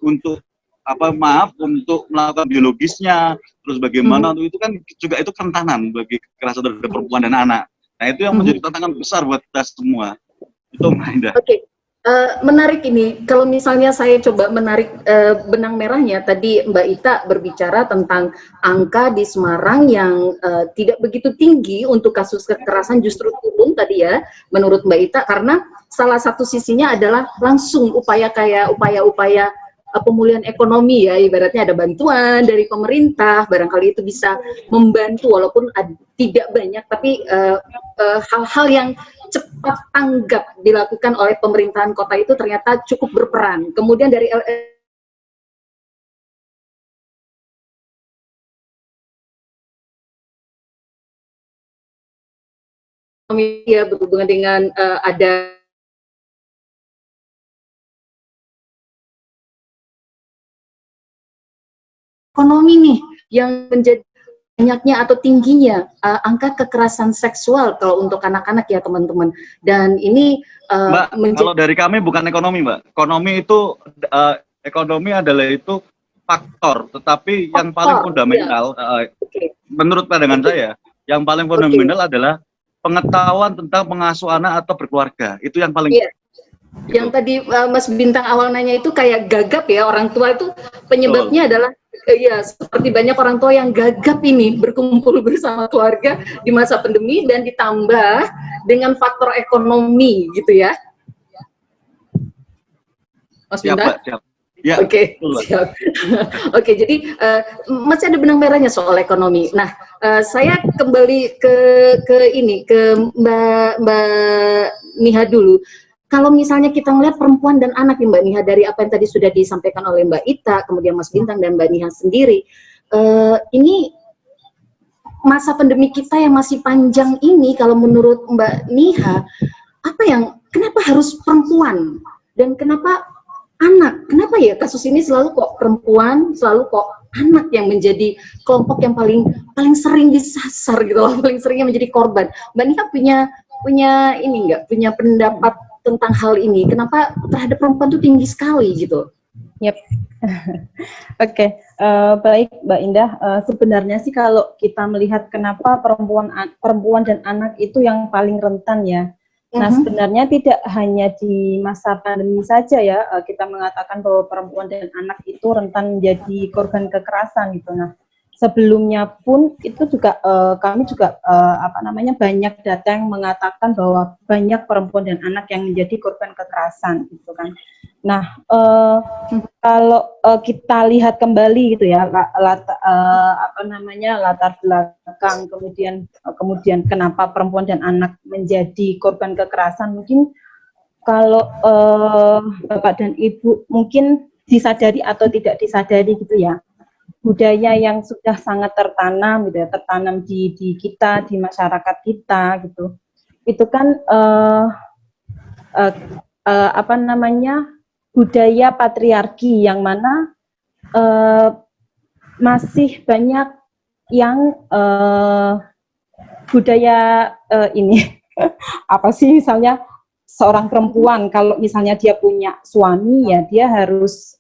D: untuk untuk melakukan biologisnya, terus bagaimana itu kan juga itu kerentanan bagi kekerasan terhadap perempuan dan anak. Nah itu yang menjadi tantangan besar buat kita semua. Itu Mbak Indah.
A: Oke. Menarik ini, kalau misalnya saya coba menarik benang merahnya, tadi Mbak Ita berbicara tentang angka di Semarang yang tidak begitu tinggi untuk kasus kekerasan, justru turun tadi ya, menurut Mbak Ita, karena salah satu sisinya adalah langsung upaya-upaya pemulihan ekonomi ya, ibaratnya ada bantuan dari pemerintah, barangkali itu bisa membantu walaupun tidak banyak, tapi hal-hal yang cepat tanggap dilakukan oleh pemerintahan kota itu ternyata cukup berperan. Kemudian dari ya berhubungan dengan ada ekonomi nih yang menjadi banyaknya atau tingginya angka kekerasan seksual kalau untuk anak-anak ya teman-teman. Dan ini
D: Mbak, kalau dari kami bukan ekonomi Mbak. Ekonomi adalah itu faktor, tetapi yang paling fundamental menurut pandangan saya, yang paling fundamental adalah pengetahuan tentang pengasuh anak atau berkeluarga. Itu yang paling
A: Yang tadi Mas Bintang awal nanya itu kayak gagap ya, orang tua itu penyebabnya adalah ya seperti banyak orang tua yang gagap ini berkumpul bersama keluarga di masa pandemi dan ditambah dengan faktor ekonomi gitu ya. Mas Bintang?
D: Ya,
A: Oke, siap. Oke, jadi masih ada benang merahnya soal ekonomi. Nah, saya kembali ke Mbak Niha dulu. Kalau misalnya kita melihat perempuan dan anak nih Mbak Niha, dari apa yang tadi sudah disampaikan oleh Mbak Ita, kemudian Mas Bintang dan Mbak Niha sendiri, ini masa pandemi kita yang masih panjang ini, kalau menurut Mbak Niha, kenapa harus perempuan dan kenapa anak? Kenapa ya kasus ini selalu kok perempuan, selalu kok anak yang menjadi kelompok yang paling sering disasar gitu loh, paling seringnya menjadi korban. Mbak Niha punya ini nggak, punya pendapat tentang hal ini? Kenapa terhadap perempuan itu tinggi sekali gitu?
C: Yep. Oke, baik Mbak Indah. Sebenarnya sih kalau kita melihat kenapa perempuan dan anak itu yang paling rentan ya. Nah, sebenarnya tidak hanya di masa pandemi saja ya, kita mengatakan bahwa perempuan dan anak itu rentan menjadi korban kekerasan gitu. Nah, sebelumnya pun itu juga kami juga banyak data yang mengatakan bahwa banyak perempuan dan anak yang menjadi korban kekerasan gitu kan. Nah, kalau kita lihat kembali gitu ya latar belakang kemudian kenapa perempuan dan anak menjadi korban kekerasan, mungkin kalau Bapak dan Ibu mungkin disadari atau tidak disadari gitu ya, budaya yang sudah sangat tertanam gitu ya, tertanam di kita, di masyarakat kita gitu. Itu kan budaya patriarki yang mana masih banyak yang budaya ini apa sih, misalnya seorang perempuan kalau misalnya dia punya suami ya dia harus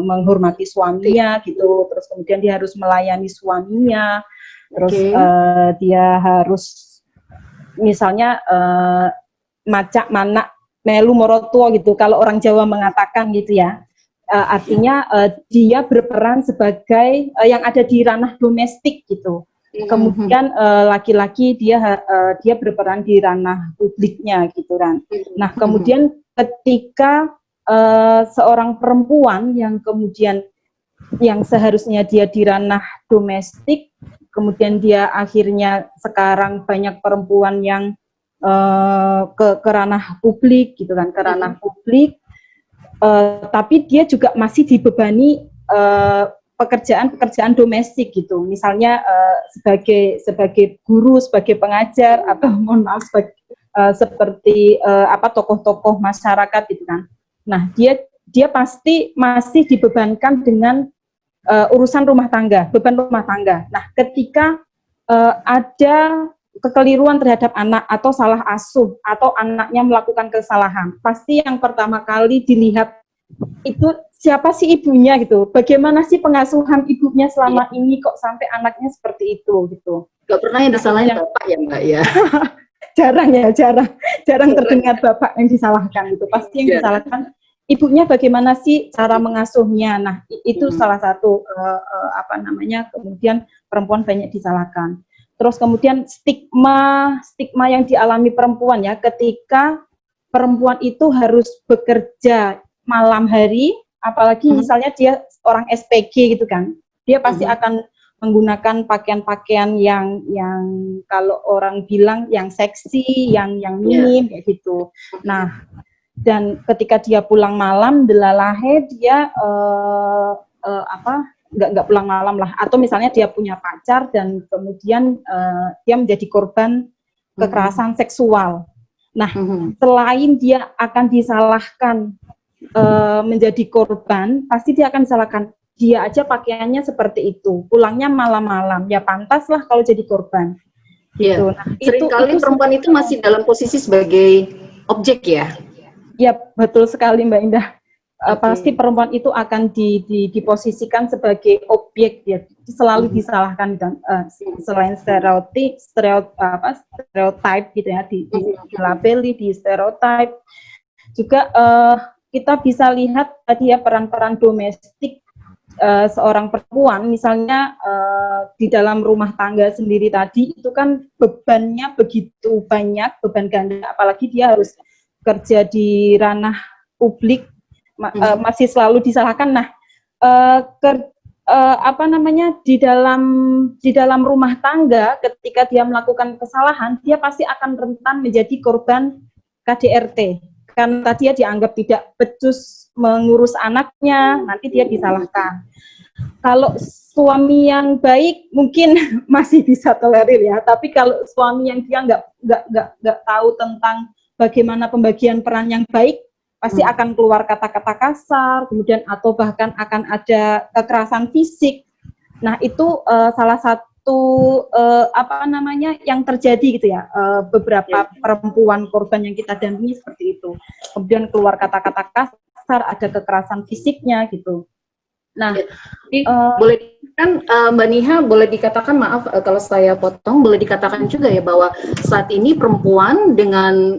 C: menghormati suaminya gitu, terus kemudian dia harus melayani suaminya, terus dia harus misalnya macak manak melu morotua gitu, kalau orang Jawa mengatakan gitu ya. Artinya dia berperan sebagai yang ada di ranah domestik gitu. Kemudian laki-laki dia berperan di ranah publiknya gitu kan. Nah, kemudian ketika seorang perempuan yang seharusnya dia di ranah domestik, kemudian dia akhirnya sekarang banyak perempuan yang ke ranah publik gitu kan, ke ranah publik, tapi dia juga masih dibebani pekerjaan domestik gitu, misalnya sebagai guru, sebagai pengajar, atau mohon maaf seperti tokoh-tokoh masyarakat gitu kan. Nah, dia pasti masih dibebankan dengan urusan rumah tangga, beban rumah tangga. Nah, ketika ada kekeliruan terhadap anak atau salah asuh atau anaknya melakukan kesalahan, pasti yang pertama kali dilihat itu siapa sih ibunya gitu, bagaimana sih pengasuhan ibunya selama ini kok sampai anaknya seperti itu gitu.
A: Gak pernah yang disalahin bapak ya Mbak ya?
C: jarang terdengar bapak yang disalahkan gitu, pasti yang disalahkan ibunya, bagaimana sih cara mengasuhnya. Nah, itu salah satu kemudian perempuan banyak disalahkan. Terus kemudian stigma yang dialami perempuan ya, ketika perempuan itu harus bekerja malam hari, apalagi misalnya dia orang SPG gitu kan, dia pasti akan menggunakan pakaian-pakaian yang kalau orang bilang yang seksi, yang minim kayak gitu. Nah, dan ketika dia pulang malam delalahe, dia nggak pulang malam lah, atau misalnya dia punya pacar dan kemudian dia menjadi korban kekerasan seksual. Nah, selain dia akan disalahkan menjadi korban, pasti dia akan disalahkan, dia aja pakaiannya seperti itu, pulangnya malam-malam, ya pantas lah kalau jadi korban. Gitu. Nah,
A: seringkali perempuan itu masih dalam posisi sebagai objek ya?
C: Ya, betul sekali Mbak Indah. Pasti perempuan itu akan diposisikan sebagai objek ya, selalu disalahkan dan selain stereotip gitu ya, dilabeli, di stereotip juga. Kita bisa lihat tadi ya peran-peran domestik seorang perempuan, misalnya di dalam rumah tangga sendiri tadi itu kan bebannya begitu banyak, beban ganda, apalagi dia harus kerja di ranah publik, masih selalu disalahkan. Nah, di dalam rumah tangga ketika dia melakukan kesalahan, dia pasti akan rentan menjadi korban KDRT, karena tadi dia dianggap tidak becus mengurus anaknya, nanti dia disalahkan. Kalau suami yang baik mungkin masih bisa tolerir ya, tapi kalau suami yang dia nggak tahu tentang bagaimana pembagian peran yang baik, pasti akan keluar kata-kata kasar, kemudian atau bahkan akan ada kekerasan fisik. Nah itu salah satu apa namanya yang terjadi gitu ya, beberapa perempuan korban yang kita dampingi seperti itu. Kemudian keluar kata-kata kasar, ada kekerasan fisiknya gitu. Nah,
A: boleh kan Mbak Niha, boleh dikatakan, maaf kalau saya potong, boleh dikatakan juga ya bahwa saat ini perempuan dengan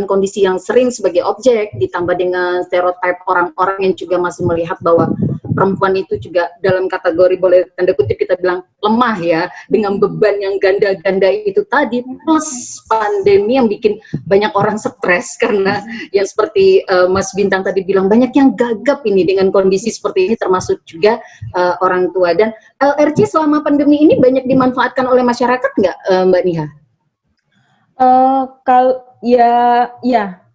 A: kondisi yang sering sebagai objek, ditambah dengan stereotip orang-orang yang juga masih melihat bahwa perempuan itu juga dalam kategori, boleh tanda kutip kita bilang, lemah ya, dengan beban yang ganda-ganda itu tadi, plus pandemi yang bikin banyak orang stres karena yang seperti Mas Bintang tadi bilang, banyak yang gagap ini dengan kondisi seperti ini, termasuk juga orang tua. Dan LRC selama pandemi ini banyak dimanfaatkan oleh masyarakat nggak, Mbak Niha?
C: Kalau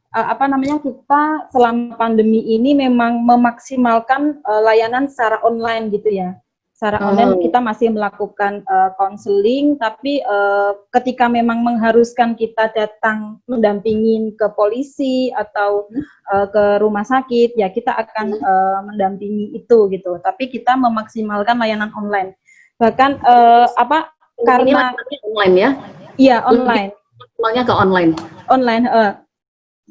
C: apa namanya, kita selama pandemi ini memang memaksimalkan layanan secara online gitu ya. Secara online kita masih melakukan konseling, tapi ketika memang mengharuskan kita datang mendampingin ke polisi atau ke rumah sakit, ya kita akan mendampingi itu gitu. Tapi kita memaksimalkan layanan online. Bahkan karena
A: online ya?
C: Iya, online.
A: Semuanya ke online.
C: Online.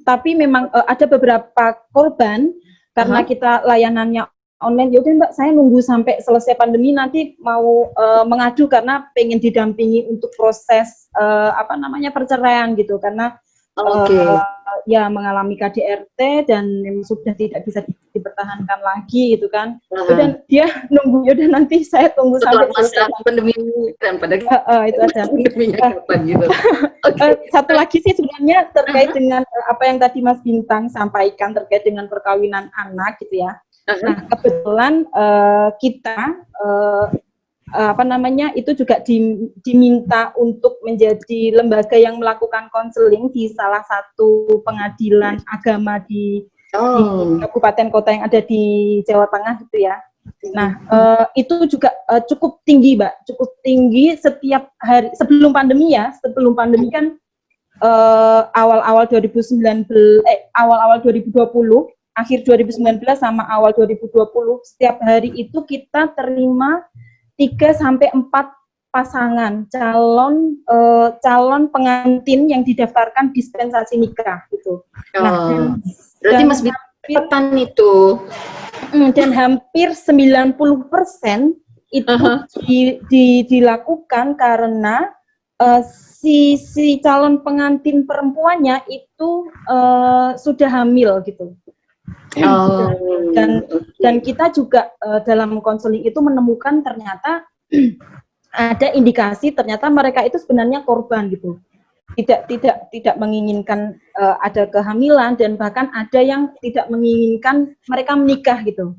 C: Tapi memang ada beberapa korban karena kita layanannya online. Yaudah Mbak, saya nunggu sampai selesai pandemi, nanti mau mengadu karena pengen didampingi untuk proses perceraian gitu, karena ya mengalami KDRT dan sudah tidak bisa dipertahankan lagi gitu kan. Dan dia nunggu, yaudah nanti saya tunggu sampai selesai
A: pandemi dan pada
C: itu ada pandeminya kapan gitu. Satu lagi sih sebenarnya terkait dengan apa yang tadi Mas Bintang sampaikan terkait dengan perkawinan anak gitu ya. Nah, kebetulan kita itu juga diminta untuk menjadi lembaga yang melakukan konseling di salah satu pengadilan agama di kabupaten kota yang ada di Jawa Tengah gitu ya. Nah, itu juga cukup tinggi, Mbak, cukup tinggi setiap hari sebelum pandemi ya. Sebelum pandemi kan awal-awal 2020, akhir 2019 sama awal 2020, setiap hari itu kita terima 3-4 pasangan calon pengantin yang didaftarkan dispensasi nikah gitu. Nah,
A: berarti Mas Bintang itu
C: dan hampir 90% itu dilakukan karena si calon pengantin perempuannya itu sudah hamil gitu. Dan kita juga dalam konseling itu menemukan ternyata ada indikasi ternyata mereka itu sebenarnya korban gitu, tidak menginginkan ada kehamilan, dan bahkan ada yang tidak menginginkan mereka menikah gitu.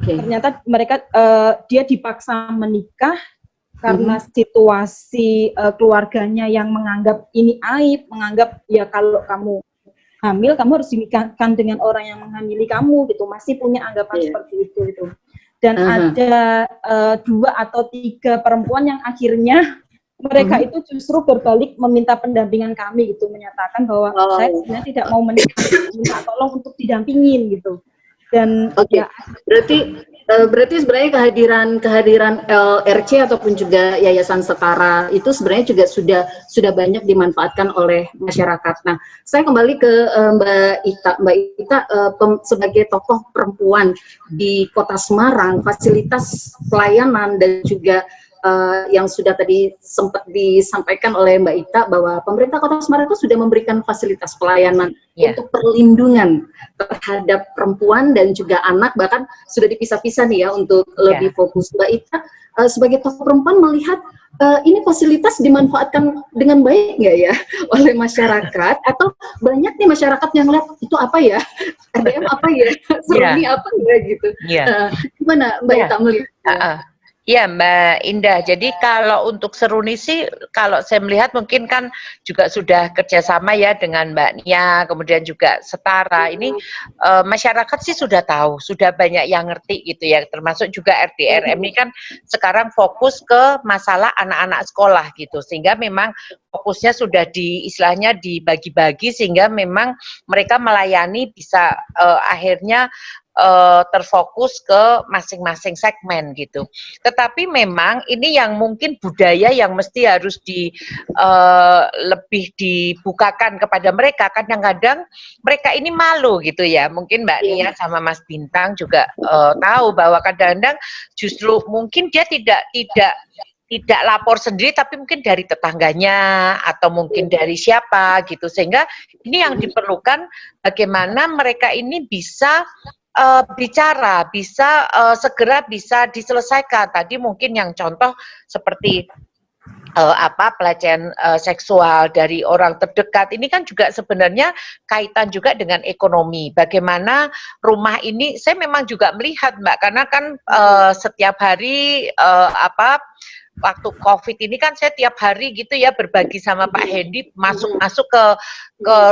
C: Ternyata mereka dia dipaksa menikah karena situasi keluarganya yang menganggap ini aib, menganggap ya kalau kamu hamil, kamu harus dinikahkan dengan orang yang menghamili kamu gitu, masih punya anggapan seperti itu gitu. Dan ada 2 atau 3 perempuan yang akhirnya mereka itu justru berbalik meminta pendampingan kami gitu, menyatakan bahwa saya sebenarnya tidak mau menikah, minta tolong untuk didampingin gitu. Dan ya
A: berarti sebenarnya kehadiran LRC ataupun juga Yayasan Setara itu sebenarnya juga sudah banyak dimanfaatkan oleh masyarakat. Nah, saya kembali ke Mbak Ita. Mbak Ita sebagai tokoh perempuan di Kota Semarang, fasilitas pelayanan dan juga yang sudah tadi sempat disampaikan oleh Mbak Ita bahwa pemerintah Kota Semarang itu sudah memberikan fasilitas pelayanan untuk perlindungan terhadap perempuan dan juga anak, bahkan sudah dipisah-pisah nih ya untuk lebih fokus. Mbak Ita sebagai tokoh perempuan melihat ini fasilitas dimanfaatkan dengan baik nggak ya oleh masyarakat, atau banyak nih masyarakat yang lihat itu apa ya, RDM apa ya, Seruni apa ya gitu. Gimana Mbak Ita melihat?
B: Iya Mbak Indah, jadi kalau untuk Seruni sih, kalau saya melihat mungkin kan juga sudah kerjasama ya dengan Mbak Nia, kemudian juga Setara. Ini masyarakat sih sudah tahu, sudah banyak yang ngerti gitu ya, termasuk juga RDRM ini kan sekarang fokus ke masalah anak-anak sekolah gitu, sehingga memang fokusnya sudah istilahnya dibagi-bagi, sehingga memang mereka melayani bisa akhirnya terfokus ke masing-masing segmen gitu. Tetapi memang ini yang mungkin budaya yang mesti harus lebih dibukakan kepada mereka. Kadang-kadang mereka ini malu gitu ya. Mungkin Mbak Nia sama Mas Bintang juga tahu bahwa kadang-kadang justru mungkin dia tidak lapor sendiri, tapi mungkin dari tetangganya atau mungkin dari siapa gitu, sehingga ini yang diperlukan bagaimana mereka ini bisa bicara, bisa segera bisa diselesaikan. Tadi mungkin yang contoh seperti pelecehan seksual dari orang terdekat ini kan juga sebenarnya kaitan juga dengan ekonomi. Bagaimana rumah ini, saya memang juga melihat Mbak, karena kan setiap hari waktu COVID ini kan saya tiap hari gitu ya berbagi sama Pak Hendi, masuk ke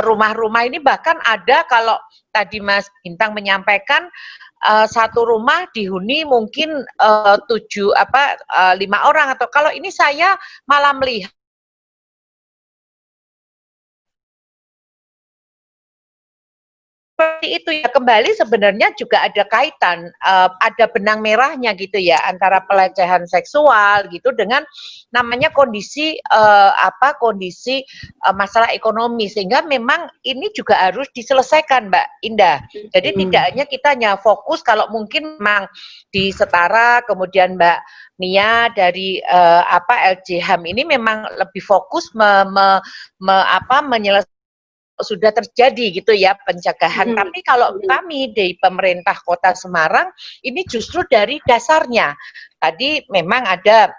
B: rumah-rumah ini, bahkan ada kalau tadi Mas Bintang menyampaikan satu rumah dihuni mungkin 5 orang, atau kalau ini saya malah melihat seperti itu ya. Kembali sebenarnya juga ada kaitan, ada benang merahnya gitu ya, antara pelecehan seksual gitu dengan namanya kondisi masalah ekonomi, sehingga memang ini juga harus diselesaikan Mbak Indah. Jadi tidak hanya kita hanya fokus, kalau mungkin memang di Setara, kemudian Mbak Nia dari LJHAM ini memang lebih fokus menyelesaikan sudah terjadi gitu ya pencegahan. Tapi kalau kami di pemerintah Kota Semarang ini justru dari dasarnya. Tadi memang ada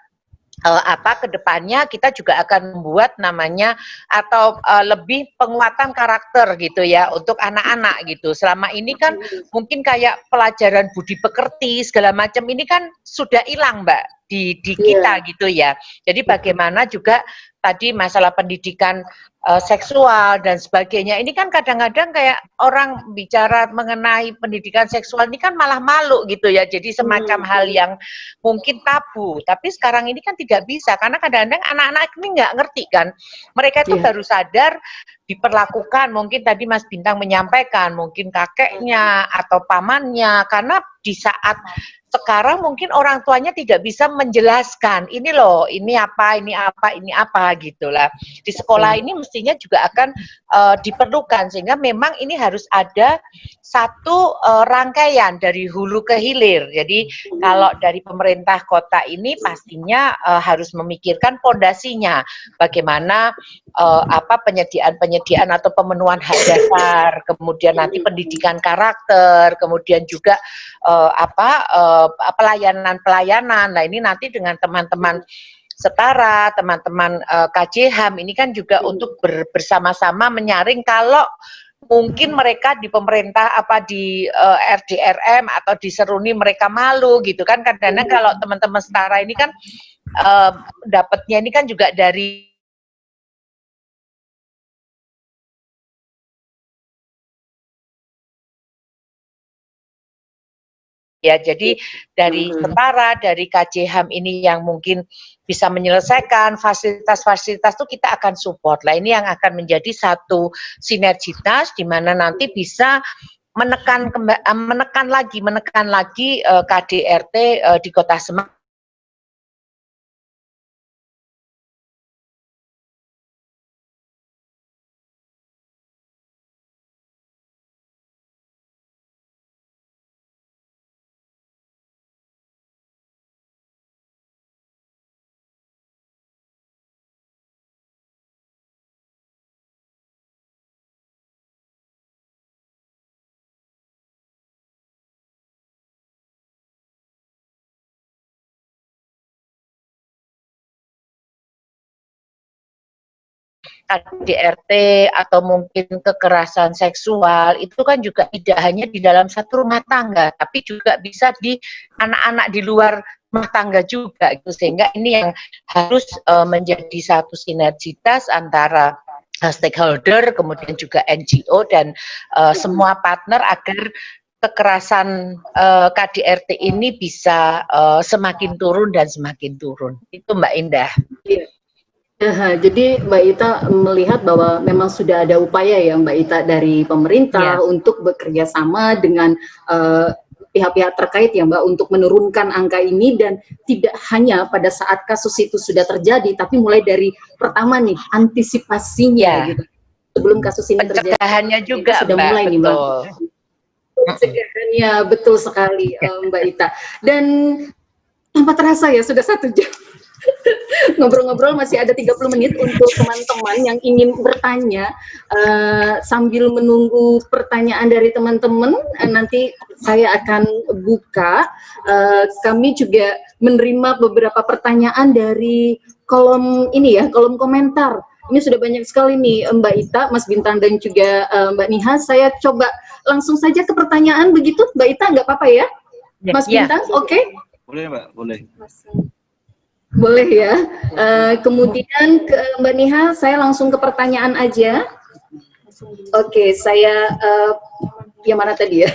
B: kedepannya kita juga akan membuat namanya atau lebih penguatan karakter gitu ya untuk anak-anak gitu. Selama ini kan mungkin kayak pelajaran budi pekerti segala macam ini kan sudah hilang Mbak di kita gitu ya. Jadi bagaimana juga tadi masalah pendidikan seksual dan sebagainya, ini kan kadang-kadang kayak orang bicara mengenai pendidikan seksual ini kan malah malu gitu ya, jadi semacam hal yang mungkin tabu. Tapi sekarang ini kan tidak bisa, karena kadang-kadang anak-anak ini nggak ngerti kan, mereka itu baru sadar diperlakukan, mungkin tadi Mas Bintang menyampaikan, mungkin kakeknya atau pamannya, karena di saat sekarang mungkin orang tuanya tidak bisa menjelaskan, ini loh, ini apa gitu lah. Di sekolah ini mestinya juga akan diperlukan, sehingga memang ini harus ada satu rangkaian dari hulu ke hilir. Jadi kalau dari pemerintah kota ini pastinya harus memikirkan pondasinya, bagaimana penyediaan atau pemenuhan hak dasar, kemudian nanti pendidikan karakter, kemudian juga pelayanan. Nah ini nanti dengan teman-teman Setara, teman-teman KJHAM ini kan juga untuk bersama-sama menyaring kalau mungkin mereka di pemerintah di RDRM atau di Seruni mereka malu gitu kan. Kadang-kadang kalau teman-teman Setara ini kan dapatnya ini kan juga dari ya, jadi dari Setara, dari KJHAM ini yang mungkin bisa menyelesaikan fasilitas-fasilitas itu kita akan support. Lah ini yang akan menjadi satu sinergitas di mana nanti bisa menekan lagi KDRT di Kota Semarang. KDRT atau mungkin kekerasan seksual itu kan juga tidak hanya di dalam satu rumah tangga, tapi juga bisa di anak-anak di luar rumah tangga juga gitu, sehingga ini yang harus menjadi satu sinergitas antara stakeholder, kemudian juga NGO dan semua partner agar kekerasan KDRT ini bisa semakin turun dan semakin turun. Itu Mbak Indah.
A: Jadi Mbak Ita melihat bahwa memang sudah ada upaya ya Mbak Ita dari pemerintah untuk bekerja sama dengan pihak-pihak terkait ya Mbak untuk menurunkan angka ini, dan tidak hanya pada saat kasus itu sudah terjadi, tapi mulai dari pertama nih antisipasinya gitu. Sebelum kasus ini terjadi.
B: Pencegahannya juga
A: sudah
B: Mbak,
A: mulai nih Mbak. Pencegahannya betul sekali Mbak Ita. Dan tanpa terasa ya sudah 1 jam. Ngobrol-ngobrol masih ada 30 menit untuk teman-teman yang ingin bertanya. Sambil menunggu pertanyaan dari teman-teman, nanti saya akan buka. Kami juga menerima beberapa pertanyaan dari kolom ini ya, kolom komentar. Ini sudah banyak sekali nih Mbak Ita, Mas Bintang dan juga Mbak Niha. Saya coba langsung saja ke pertanyaan begitu, Mbak Ita, nggak apa-apa ya? Mas Bintang, oke?
D: Boleh Mbak, boleh.
A: Boleh ya. Kemudian ke Mbak Niha, saya langsung ke pertanyaan aja. Oke, saya yang mana tadi ya?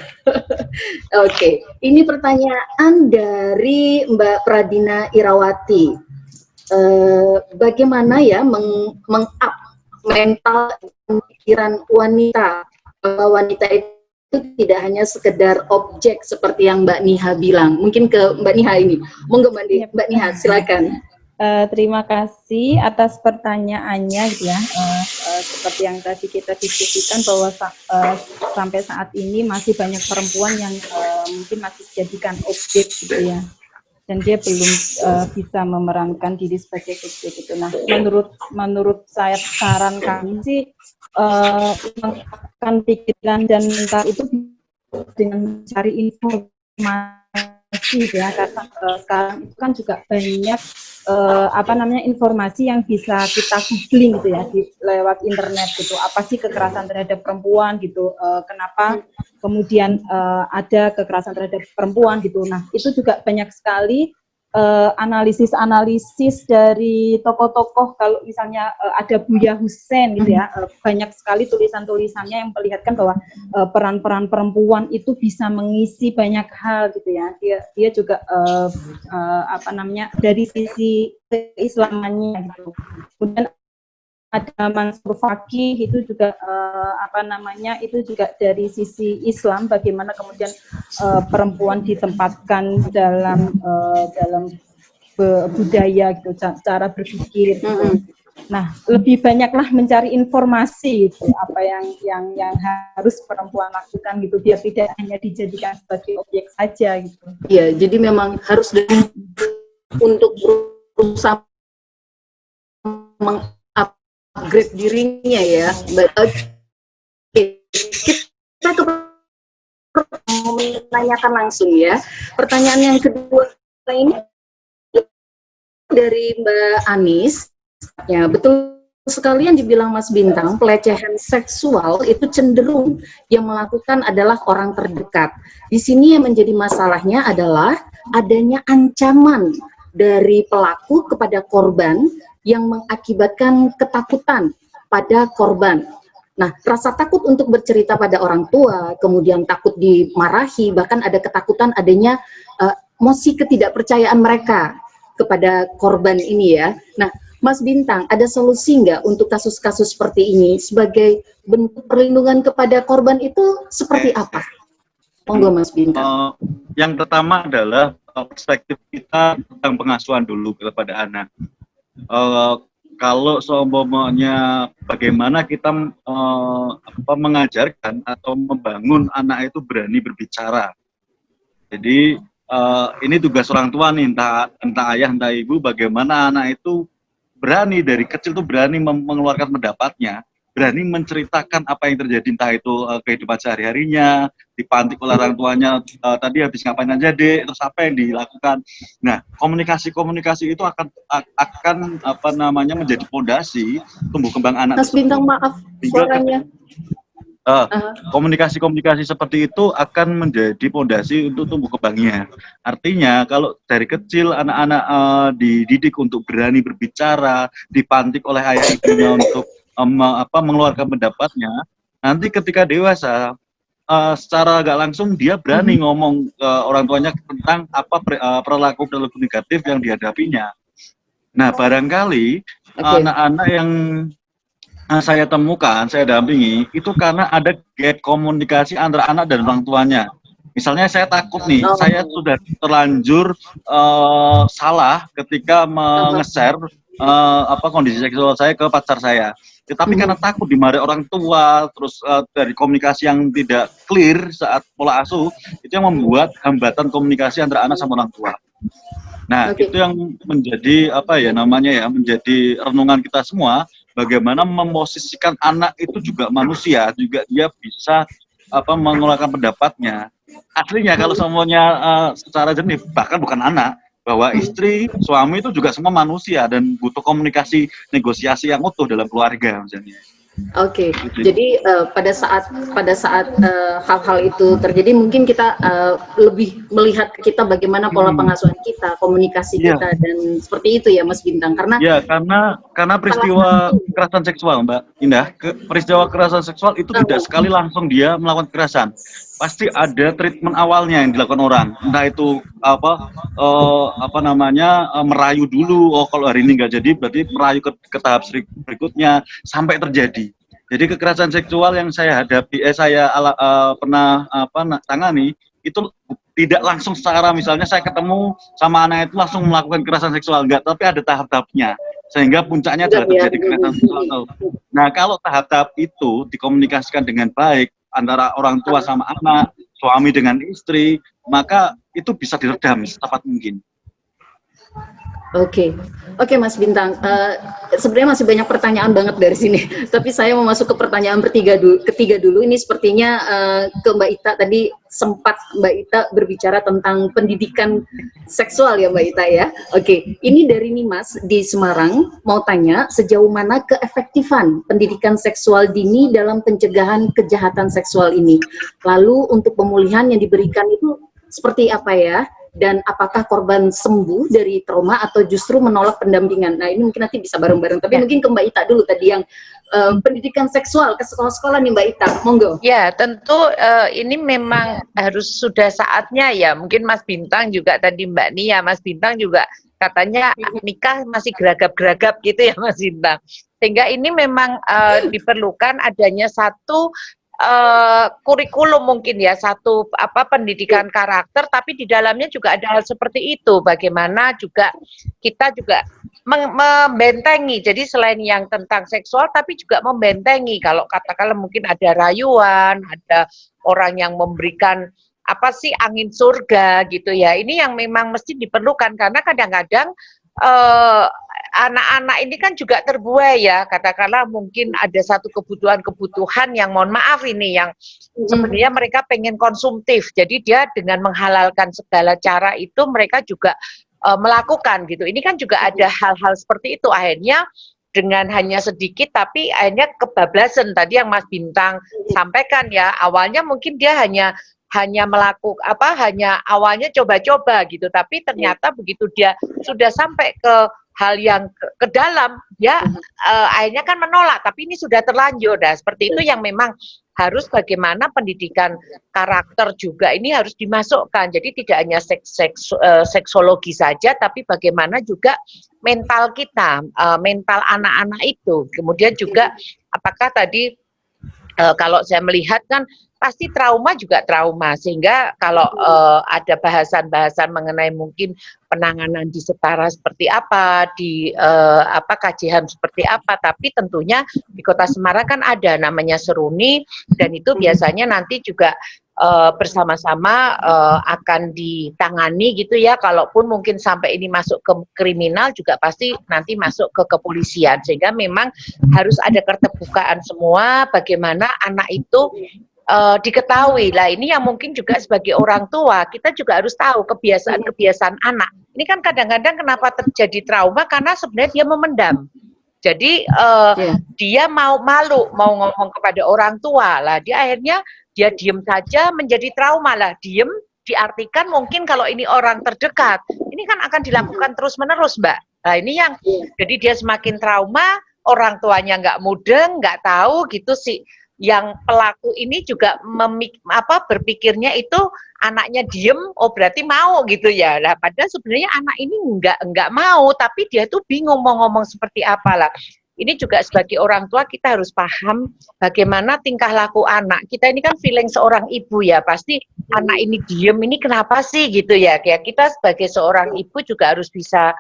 A: Oke, ini pertanyaan dari Mbak Pradina Irawati. Bagaimana ya meng-up mental dan pikiran wanita, bahwa wanita itu tidak hanya sekedar objek seperti yang Mbak Niha bilang. Mungkin ke Mbak Niha ini. Monggo Mbak Niha, silakan.
C: Terima kasih atas pertanyaannya gitu ya. Seperti yang tadi kita diskusikan bahwa sampai saat ini masih banyak perempuan yang mungkin masih dijadikan objek gitu ya. Dan dia belum bisa memerankan diri sebagai objek gitu. Nah, menurut saya, saran kami sih menggunakan pikiran dan mental itu dengan mencari informasi ya, karena sekarang itu kan juga banyak informasi yang bisa kita googling gitu ya lewat internet gitu. Apa sih kekerasan terhadap perempuan gitu? Kenapa kemudian ada kekerasan terhadap perempuan gitu? Nah, itu juga banyak sekali analisis dari tokoh-tokoh. Kalau misalnya ada Buya Hussein gitu ya, banyak sekali tulisan-tulisannya yang memperlihatkan bahwa peran-peran perempuan itu bisa mengisi banyak hal gitu ya. Dia juga dari sisi keislamannya gitu. Kemudian ada Mansur Fakih, itu juga itu juga dari sisi Islam, bagaimana kemudian perempuan ditempatkan dalam budaya gitu, cara berpikir gitu. Nah, lebih banyaklah mencari informasi gitu, apa yang harus perempuan lakukan gitu, biar tidak hanya dijadikan sebagai objek saja gitu.
A: Iya, jadi memang harus untuk berusaha upgrade dirinya ya. Kita menanyakan langsung ya. Pertanyaan yang kedua ini dari Mbak Anis. Ya, betul sekali yang dibilang Mas Bintang, pelecehan seksual itu cenderung yang melakukan adalah orang terdekat. Di sini yang menjadi masalahnya adalah adanya ancaman dari pelaku kepada korban yang mengakibatkan ketakutan pada korban. Nah, rasa takut untuk bercerita pada orang tua, kemudian takut dimarahi, bahkan ada ketakutan adanya emosi ketidakpercayaan mereka kepada korban ini ya. Nah, Mas Bintang, ada solusi nggak untuk kasus-kasus seperti ini sebagai bentuk perlindungan kepada korban itu seperti apa? Monggo Mas Bintang.
D: Yang pertama adalah perspektif kita tentang pengasuhan dulu kepada anak. Kalau seumpamanya bagaimana kita mengajarkan atau membangun anak itu berani berbicara. Jadi ini tugas orang tua nih, entah ayah entah ibu, bagaimana anak itu berani dari kecil tuh berani mengeluarkan pendapatnya, berani menceritakan apa yang terjadi, entah itu kehidupan sehari-harinya, dipantik oleh orang tuanya, tadi habis ngapain aja dek, terus apa yang dilakukan. Nah, komunikasi itu akan menjadi fondasi tumbuh kembang anak.
A: Mas Bintang, maaf suaranya.
D: komunikasi-komunikasi seperti itu akan menjadi pondasi untuk tumbuh kembangnya. Artinya kalau dari kecil anak-anak dididik untuk berani berbicara, dipantik oleh ayah ibunya untuk mengeluarkan pendapatnya, nanti ketika dewasa secara gak langsung dia berani ngomong ke orang tuanya tentang apa perilaku negatif yang dihadapinya. Nah, barangkali anak-anak yang saya temukan, saya dampingi, itu karena ada gap komunikasi antara anak dan orang tuanya. Misalnya saya takut nih, saya sudah terlanjur salah ketika nge-share kondisi seksual saya ke pacar saya. Tapi karena takut dimarahi orang tua, terus dari komunikasi yang tidak clear saat pola asuh, itu yang membuat hambatan komunikasi antara anak sama orang tua. Nah, itu yang menjadi menjadi renungan kita semua, bagaimana memosisikan anak itu juga manusia, juga dia bisa mengeluarkan pendapatnya. Aslinya kalau semuanya secara jernih, bahkan bukan anak, bahwa istri, suami itu juga semua manusia dan butuh komunikasi, negosiasi yang utuh dalam keluarga misalnya.
A: Jadi pada saat hal-hal itu terjadi, mungkin kita lebih melihat ke kita bagaimana pola pengasuhan kita, komunikasi kita, dan seperti itu ya Mas Bintang.
D: Karena peristiwa kekerasan seksual, Mbak Indah, peristiwa kekerasan seksual itu tidak sekali langsung dia melakukan kekerasan. Pasti ada treatment awalnya yang dilakukan orang, entah itu merayu dulu. Oh, kalau hari ini nggak jadi, berarti merayu ke tahap berikutnya sampai terjadi. Jadi kekerasan seksual yang saya hadapi, pernah tangani itu tidak langsung secara, misalnya saya ketemu sama anak itu langsung melakukan kekerasan seksual, enggak, tapi ada tahap-tahapnya sehingga puncaknya adalah terjadi kekerasan seksual. Nah, kalau tahap-tahap itu dikomunikasikan dengan baik antara orang tua sama anak, suami dengan istri, maka itu bisa diredam secepat mungkin.
A: Oke, Mas Bintang. Sebenarnya masih banyak pertanyaan banget dari sini, tapi saya mau masuk ke pertanyaan ketiga dulu. Ini sepertinya ke Mbak Ita, tadi sempat Mbak Ita berbicara tentang pendidikan seksual ya Mbak Ita ya. Oke, ini dari Nimas di Semarang mau tanya sejauh mana keefektifan pendidikan seksual dini dalam pencegahan kejahatan seksual ini. Lalu untuk pemulihan yang diberikan itu seperti apa ya? Dan apakah korban sembuh dari trauma atau justru menolak pendampingan? Nah, ini mungkin nanti bisa bareng-bareng. Tapi mungkin ke Mbak Ita dulu tadi yang pendidikan seksual ke sekolah-sekolah nih Mbak Ita, monggo.
B: Ya, tentu ini memang harus sudah saatnya ya. Mungkin Mas Bintang juga tadi Mbak Nia, Mas Bintang juga katanya nikah masih geragap-geragap gitu ya Mas Bintang. Sehingga ini memang diperlukan adanya satu kurikulum mungkin ya, satu pendidikan karakter, tapi di dalamnya juga ada hal seperti itu. Bagaimana juga kita juga membentengi, jadi selain yang tentang seksual tapi juga membentengi. Kalau katakanlah mungkin ada rayuan, ada orang yang memberikan angin surga gitu ya, ini yang memang mesti diperlukan, karena kadang-kadang anak-anak ini kan juga terbuai ya, katakanlah mungkin ada satu kebutuhan yang mohon maaf ini yang sebenarnya mereka pengen konsumtif, jadi dia dengan menghalalkan segala cara itu mereka juga melakukan gitu. Ini kan juga ada hal-hal seperti itu, akhirnya dengan hanya sedikit tapi akhirnya kebablasan tadi yang Mas Bintang sampaikan ya. Awalnya mungkin dia hanya melakukan hanya awalnya coba-coba gitu, tapi ternyata begitu dia sudah sampai ke hal yang ke dalam, dia akhirnya kan menolak, tapi ini sudah terlanjur. Nah, seperti itu yang memang harus bagaimana pendidikan karakter juga ini harus dimasukkan. Jadi tidak hanya seksologi saja, tapi bagaimana juga mental kita, mental anak-anak itu. Kemudian juga apakah tadi kalau saya melihat kan pasti trauma juga trauma, sehingga kalau ada bahasan-bahasan mengenai mungkin penanganan di setara seperti apa, di kajian seperti apa, tapi tentunya di Kota Semarang kan ada namanya Seruni, dan itu biasanya nanti juga bersama-sama akan ditangani gitu ya. Kalaupun mungkin sampai ini masuk ke kriminal juga pasti nanti masuk ke kepolisian, sehingga memang harus ada keterbukaan semua bagaimana anak itu diketahui. Lah ini yang mungkin juga sebagai orang tua kita juga harus tahu kebiasaan-kebiasaan anak. Ini kan kadang-kadang kenapa terjadi trauma karena sebenarnya dia memendam. Jadi
A: Iya.
B: dia mau malu, mau ngomong kepada orang tua lah. Dia akhirnya dia diem saja menjadi trauma lah. Diem diartikan mungkin kalau ini orang terdekat, ini kan akan dilakukan terus-menerus, Mbak. Nah ini yang jadi dia semakin trauma, orang tuanya nggak mudeng, nggak tahu gitu sih. Yang pelaku ini juga berpikirnya itu anaknya diem, oh berarti mau gitu ya. Nah, padahal sebenarnya anak ini nggak mau, tapi dia tuh bingung mau ngomong seperti apa lah. Ini juga sebagai orang tua kita harus paham bagaimana tingkah laku anak. Kita ini kan feeling seorang ibu ya, pasti anak ini diem ini kenapa sih gitu ya. Kayak kita sebagai seorang ibu juga harus bisa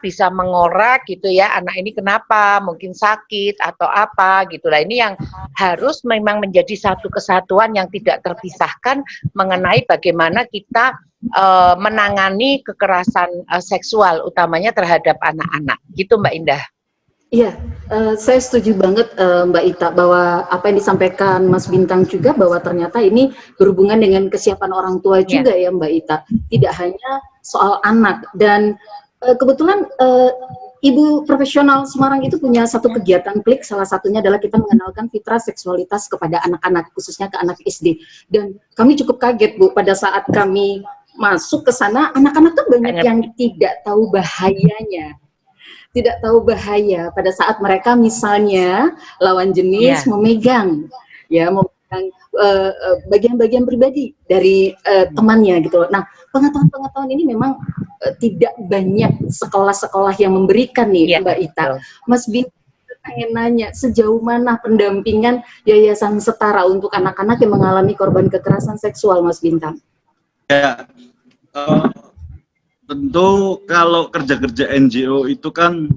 B: bisa mengorak gitu ya, anak ini kenapa, mungkin sakit atau apa gitu lah. Ini yang harus memang menjadi satu kesatuan yang tidak terpisahkan mengenai bagaimana kita menangani kekerasan seksual utamanya terhadap anak-anak gitu Mbak Indah.
A: Iya, saya setuju banget Mbak Ita bahwa apa yang disampaikan Mas Bintang juga bahwa ternyata ini berhubungan dengan kesiapan orang tua juga ya Mbak Ita, tidak hanya soal anak. Dan kebetulan Ibu Profesional Semarang itu punya satu kegiatan klik, salah satunya adalah kita mengenalkan fitrah seksualitas kepada anak-anak, khususnya ke anak SD. Dan kami cukup kaget Bu, pada saat kami masuk ke sana, anak-anak tuh banyak yang tidak tahu bahayanya. Tidak tahu bahaya pada saat mereka misalnya lawan jenis memegang bagian-bagian pribadi dari temannya gitu. Nah, pengetahuan-pengetahuan ini memang tidak banyak sekolah-sekolah yang memberikan nih Mbak Ita. Mas Bin pengen nanya sejauh mana pendampingan Yayasan Setara untuk anak-anak yang mengalami korban kekerasan seksual, Mas Bintang?
D: Ya, tentu kalau kerja-kerja NGO itu kan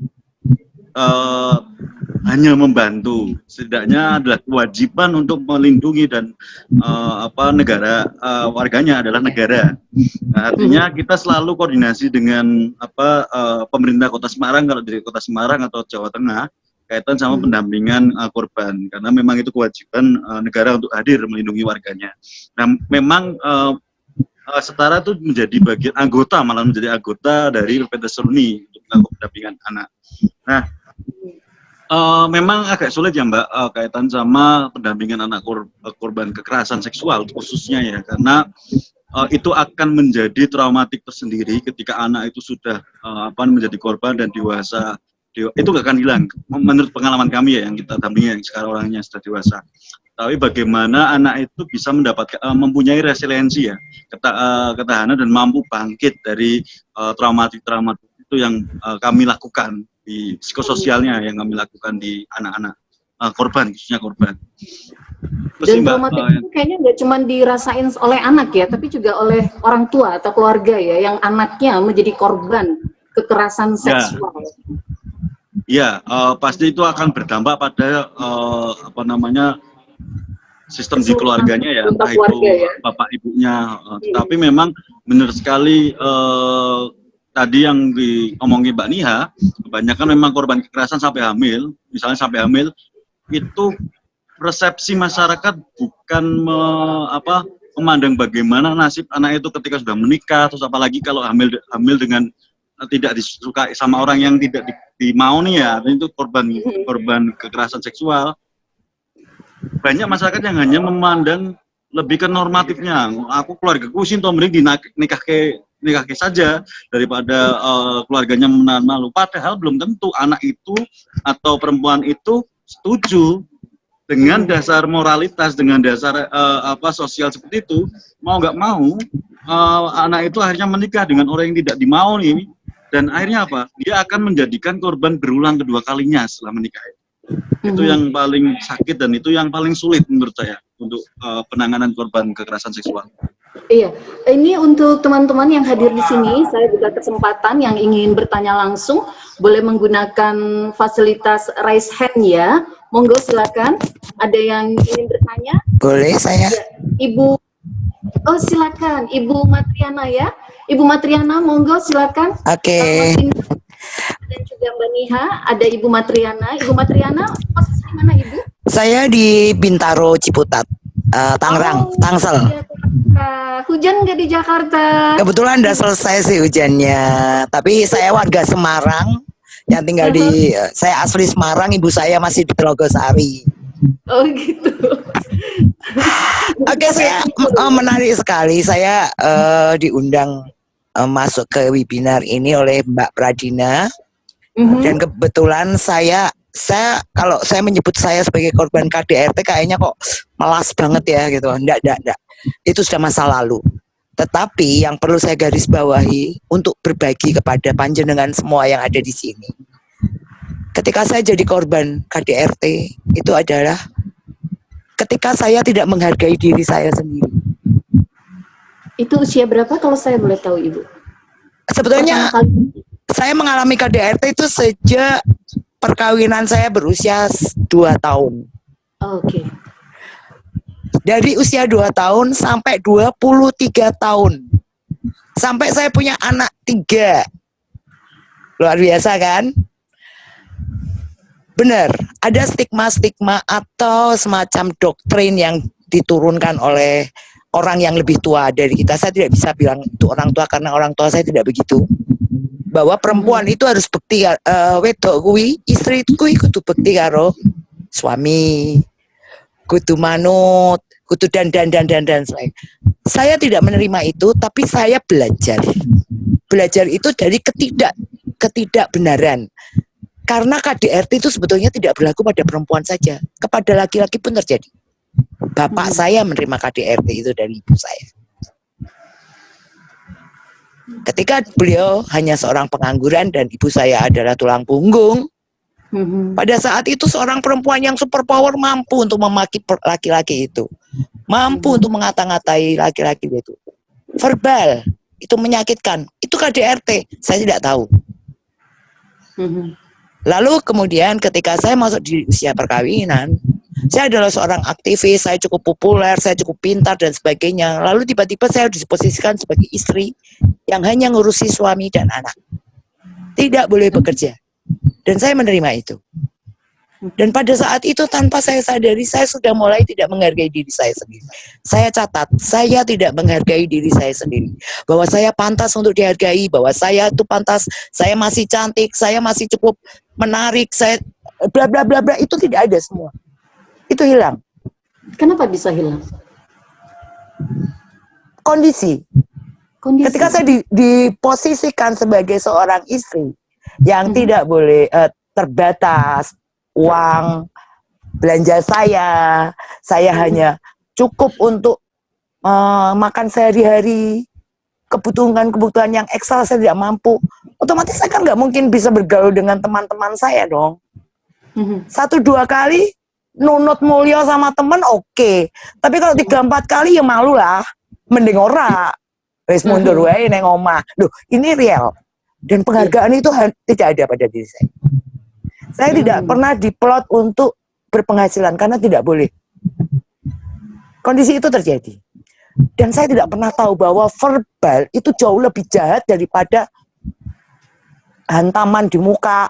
D: hanya membantu, setidaknya adalah kewajiban untuk melindungi dan negara warganya adalah negara. Nah, artinya kita selalu koordinasi dengan pemerintah Kota Semarang kalau dari Kota Semarang atau Jawa Tengah kaitan sama pendampingan korban, karena memang itu kewajiban negara untuk hadir melindungi warganya. Nah, memang Setara itu menjadi bagian anggota, malah menjadi anggota dari LPT Seruni untuk melakukan pendampingan anak. Nah, memang agak sulit ya Mbak kaitan sama pendampingan anak korban kekerasan seksual khususnya ya, karena itu akan menjadi traumatik tersendiri ketika anak itu sudah menjadi korban dan dewasa. Itu gak akan hilang menurut pengalaman kami ya, yang kita dampingi yang sekarang orangnya sudah dewasa. Tapi bagaimana anak itu bisa mendapatkan mempunyai resiliensi ya, ketahanan dan mampu bangkit dari traumatik itu yang kami lakukan di psikososialnya, yang kami lakukan di anak-anak korban, khususnya korban. Terus
A: dan traumatik itu kayaknya nggak cuma dirasain oleh anak ya, tapi juga oleh orang tua atau keluarga ya, yang anaknya menjadi korban kekerasan seksual.
D: Ya, pasti itu akan berdampak pada sistem di keluarganya ya, entah itu bapak ibunya. Tapi memang benar sekali tadi yang diomongin Mbak Niha, kebanyakan memang korban kekerasan sampai hamil, misalnya sampai hamil, itu persepsi masyarakat bukan memandang bagaimana nasib anak itu ketika sudah menikah, terus apalagi kalau hamil dengan tidak disukai sama orang yang tidak dimau nih ya, itu korban kekerasan seksual. Banyak masyarakat yang hanya memandang lebih ke normatifnya. Aku keluargaku sih mending nikah ke saja daripada keluarganya menahan malu. Padahal belum tentu anak itu atau perempuan itu setuju dengan dasar moralitas, dengan dasar sosial seperti itu. Mau nggak mau anak itu akhirnya menikah dengan orang yang tidak dimau nih, dan akhirnya apa? Dia akan menjadikan korban berulang kedua kalinya setelah menikah. Itu yang paling sakit dan itu yang paling sulit menurut saya untuk penanganan korban kekerasan seksual.
A: Iya, ini untuk teman-teman yang hadir di sini, saya buka kesempatan yang ingin bertanya langsung, boleh menggunakan fasilitas raise hand ya. Monggo silakan. Ada yang ingin bertanya?
E: Boleh saya?
A: Ya, Ibu. Oh silakan, Ibu Matriana ya. Ibu Matriana, monggo silakan.
E: Oke.
A: Dan juga Mbak Niha, ada Ibu Matriana. Ibu Matriana, posisi di mana Ibu?
E: Saya di Bintaro, Ciputat, Tangerang, Tangsel.
A: Hujan nggak di Jakarta?
E: Kebetulan udah selesai sih hujannya, tapi saya warga Semarang yang tinggal di saya asli Semarang, ibu saya masih di Telogosari.
A: Oh gitu.
E: Oke, saya menarik sekali saya diundang masuk ke webinar ini oleh Mbak Pradina. Dan kebetulan saya kalau saya menyebut saya sebagai korban KDRT kayaknya kok melas banget ya gitu. Enggak. Itu sudah masa lalu. Tetapi yang perlu saya garis bawahi untuk berbagi kepada panjenengan semua yang ada di sini. Ketika saya jadi korban KDRT itu adalah ketika saya tidak menghargai diri saya sendiri.
A: Itu usia berapa kalau saya boleh tahu, Ibu?
E: Sebetulnya saya mengalami KDRT itu sejak perkawinan saya berusia 2 tahun.
A: Oke.
E: Dari usia 2 tahun sampai 23 tahun. Sampai saya punya anak 3. Luar biasa kan? Benar, ada stigma-stigma atau semacam doktrin yang diturunkan oleh orang yang lebih tua dari kita. Saya tidak bisa bilang itu orang tua karena orang tua saya tidak begitu. Bahwa perempuan itu harus bekti, wedok kuwi, istri kuwi kudu bekti karo suami, kudu manut, kudu dan selain. Saya tidak menerima itu, tapi saya belajar. Belajar itu dari ketidakbenaran. Karena KDRT itu sebetulnya tidak berlaku pada perempuan saja, kepada laki-laki pun terjadi. Bapak saya menerima KDRT itu dari ibu saya. Ketika beliau hanya seorang pengangguran dan ibu saya adalah tulang punggung, pada saat itu seorang perempuan yang super power mampu untuk memaki laki-laki itu, mampu untuk mengata-ngatai laki-laki itu. Verbal, itu menyakitkan. Itu KDRT, saya tidak tahu. Lalu kemudian ketika saya masuk di usia perkawinan, saya adalah seorang aktivis, saya cukup populer, saya cukup pintar dan sebagainya. Lalu tiba-tiba saya disposisikan sebagai istri yang hanya ngurusi suami dan anak. Tidak boleh bekerja. Dan saya menerima itu. Dan pada saat itu tanpa saya sadari, saya sudah mulai tidak menghargai diri saya sendiri. Saya catat, saya tidak menghargai diri saya sendiri. Bahwa saya pantas untuk dihargai, bahwa saya itu pantas, saya masih cantik, saya masih cukup menarik, saya bla bla bla bla, itu tidak ada semua. Itu hilang.
A: Kenapa bisa hilang?
E: Kondisi. Ketika saya diposisikan sebagai seorang istri yang tidak boleh terbatas uang belanja saya hanya cukup untuk makan sehari-hari, kebutuhan yang ekstra saya tidak mampu. Otomatis saya kan nggak mungkin bisa bergaul dengan teman-teman saya dong. 1-2 kali nunut mulia sama temen oke. Tapi kalau 3-4 kali ya malu lah. Mending ora. Wis mundur wae neng omah. Loh, ini real. Dan penghargaan itu tidak ada pada diri saya. Saya tidak pernah diplot untuk berpenghasilan karena tidak boleh. Kondisi itu terjadi. Dan saya tidak pernah tahu bahwa verbal itu jauh lebih jahat daripada hantaman di muka,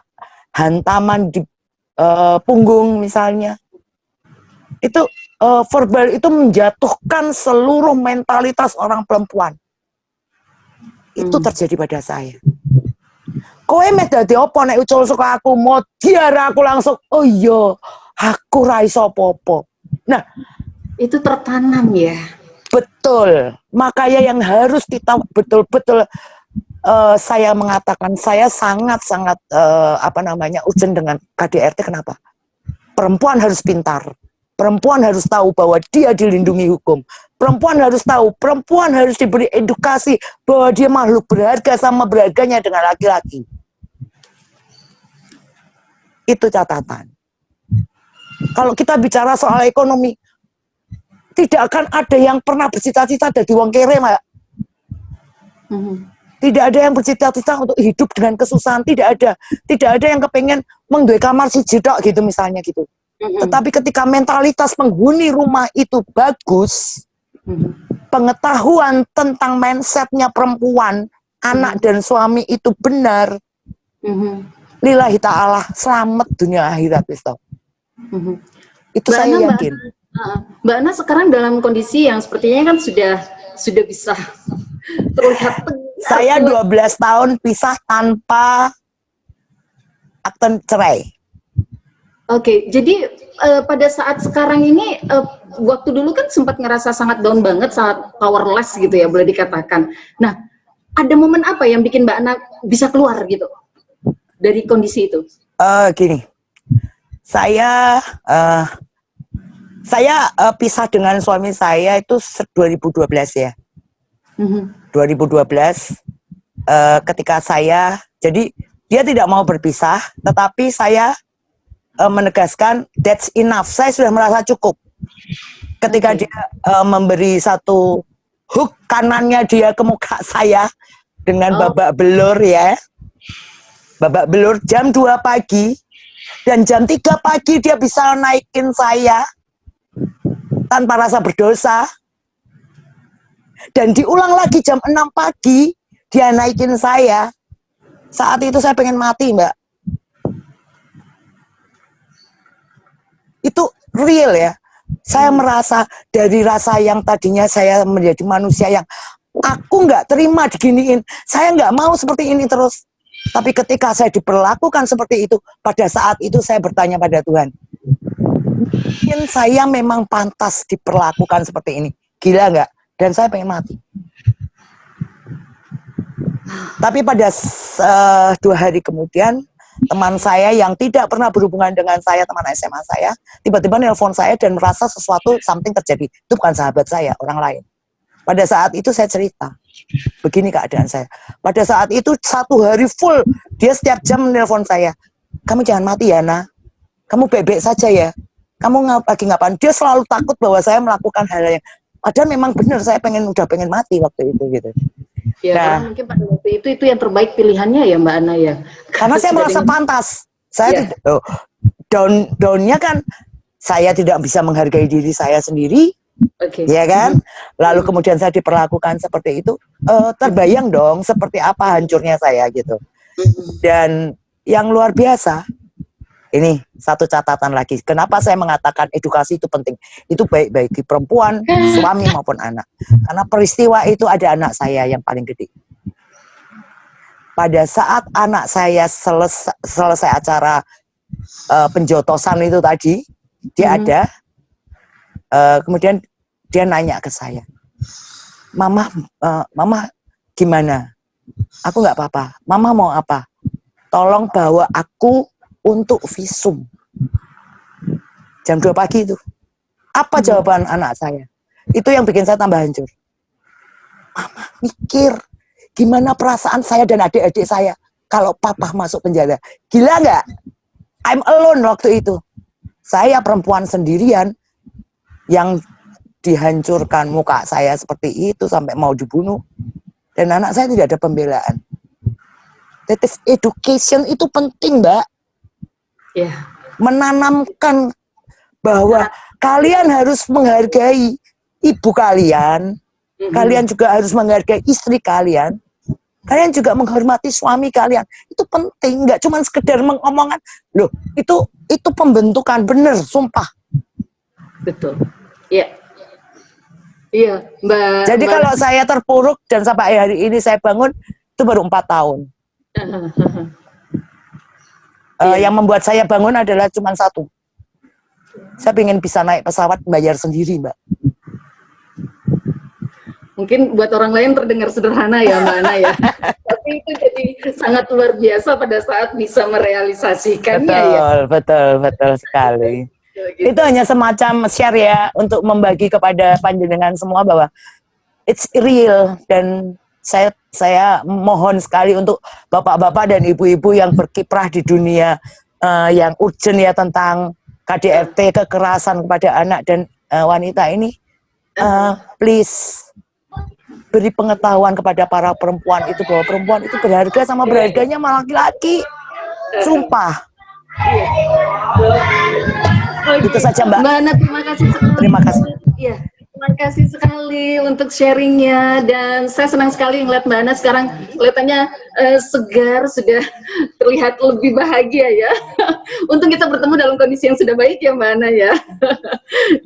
E: hantaman di punggung misalnya. Itu verbal itu menjatuhkan seluruh mentalitas orang perempuan. Itu terjadi pada saya. Kowe meh dadi apa nek ucul suka aku mau diara aku langsung oh iya aku ra iso apa-apa. Nah,
A: itu tertanam ya.
E: Betul. Makanya yang harus kita betul-betul saya mengatakan saya sangat-sangat urgent dengan KDRT. Kenapa? Perempuan harus pintar. Perempuan harus tahu bahwa dia dilindungi hukum. Perempuan harus tahu, perempuan harus diberi edukasi bahwa dia makhluk berharga sama berharganya dengan laki-laki. Itu catatan. Kalau kita bicara soal ekonomi, tidak akan ada yang pernah bercita-cita jadi wong kere, Mbak. Tidak ada yang bercita-cita untuk hidup dengan kesusahan, tidak ada. Tidak ada yang kepengen mengduwe kamar siji tok gitu misalnya gitu. Tetapi ketika mentalitas penghuni rumah itu bagus, pengetahuan tentang mindsetnya perempuan, anak dan suami itu benar, lillahi ta'ala, selamat dunia akhirat. Itu
A: Mbak
E: saya
A: Ana,
E: yakin.
A: Mbak Ana sekarang dalam kondisi yang sepertinya kan sudah bisa terlihat.
E: Saya 12 tahun pisah tanpa akte cerai.
A: Oke, jadi pada saat sekarang ini, waktu dulu kan sempat ngerasa sangat down banget, sangat powerless gitu ya, boleh dikatakan. Nah, ada momen apa yang bikin Mbak Ana bisa keluar gitu dari kondisi itu?
E: Gini, saya pisah dengan suami saya itu 2012 ya. 2012 ketika jadi dia tidak mau berpisah, tetapi saya menegaskan that's enough. Saya sudah merasa cukup. Ketika dia memberi satu hook kanannya dia ke muka saya dengan babak belur ya. Babak belur jam 2 pagi dan jam 3 pagi dia bisa naikin saya tanpa rasa berdosa. Dan diulang lagi jam 6 pagi dia naikin saya. Saat itu saya pengen mati, Mbak. Itu real ya. Saya merasa dari rasa yang tadinya saya menjadi manusia yang aku nggak terima diginiin. Saya nggak mau seperti ini terus. Tapi ketika saya diperlakukan seperti itu, pada saat itu saya bertanya pada Tuhan, mungkin saya memang pantas diperlakukan seperti ini. Gila nggak? Dan saya pengen mati. Tapi pada 2 hari kemudian, teman saya yang tidak pernah berhubungan dengan saya, teman SMA saya, tiba-tiba nelpon saya dan merasa sesuatu, something terjadi. Itu bukan sahabat saya, orang lain. Pada saat itu saya cerita, begini keadaan saya. Pada saat itu 1 hari full, dia setiap jam nelpon saya. Kamu jangan mati ya, Nah. Kamu bebek saja ya. Kamu lagi ngapain? Dia selalu takut bahwa saya melakukan hal yang, padahal memang benar saya udah pengen mati waktu itu gitu.
A: Ya, nah, mungkin pada waktu itu yang terbaik pilihannya ya Mbak Ana ya.
E: Karena saya merasa pantas. Saya tidak, down-nya kan saya tidak bisa menghargai diri saya sendiri. Ya kan? Lalu kemudian saya diperlakukan seperti itu, terbayang dong seperti apa hancurnya saya gitu. Dan yang luar biasa, ini satu catatan lagi. Kenapa saya mengatakan edukasi itu penting? Itu baik bagi perempuan, suami maupun anak. Karena peristiwa itu ada anak saya yang paling gede. Pada saat anak saya selesai acara penjotosan itu tadi, dia ada, kemudian dia nanya ke saya, Mama gimana? Aku nggak apa-apa. Mama mau apa? Tolong bawa aku untuk visum. Jam 2 pagi itu. Apa jawaban anak saya? Itu yang bikin saya tambah hancur. Mama mikir, gimana perasaan saya dan adik-adik saya kalau papa masuk penjara. Gila nggak? I'm alone waktu itu. Saya perempuan sendirian yang dihancurkan muka saya seperti itu sampai mau dibunuh. Dan anak saya tidak ada pembelaan. That is education itu penting, Mbak. Menanamkan bahwa kalian harus menghargai ibu kalian, kalian juga harus menghargai istri kalian, kalian juga menghormati suami kalian. Itu penting, nggak cuma sekedar mengomongan. Loh, itu pembentukan, bener, sumpah.
A: Betul. Iya. Iya, Mbak.
E: Jadi kalau saya terpuruk dan sampai hari ini saya bangun, itu baru 4 tahun. Yang membuat saya bangun adalah cuma satu. Saya ingin bisa naik pesawat bayar sendiri, Mbak.
A: Mungkin buat orang lain terdengar sederhana ya, Mbak Ana ya. Tapi itu jadi sangat luar biasa pada saat bisa merealisasikannya ya.
E: Betul sekali. Gitu. Itu hanya semacam share ya untuk membagi kepada panjenengan semua bahwa it's real, dan saya mohon sekali untuk bapak-bapak dan ibu-ibu yang berkiprah di dunia yang urgent ya tentang KDRT, kekerasan kepada anak dan wanita ini, please beri pengetahuan kepada para perempuan itu bahwa perempuan itu berharga sama berharganya sama laki-laki. Sumpah. Itu saja Mbak.
A: Mbak Ana, terima kasih sekali.
E: Terima kasih.
A: Iya, terima kasih sekali untuk sharingnya, dan saya senang sekali melihat Mbak Ana sekarang kelihatannya segar, sudah terlihat lebih bahagia ya. Untung kita bertemu dalam kondisi kondisi yang sudah baik ya Mbak Ana ya.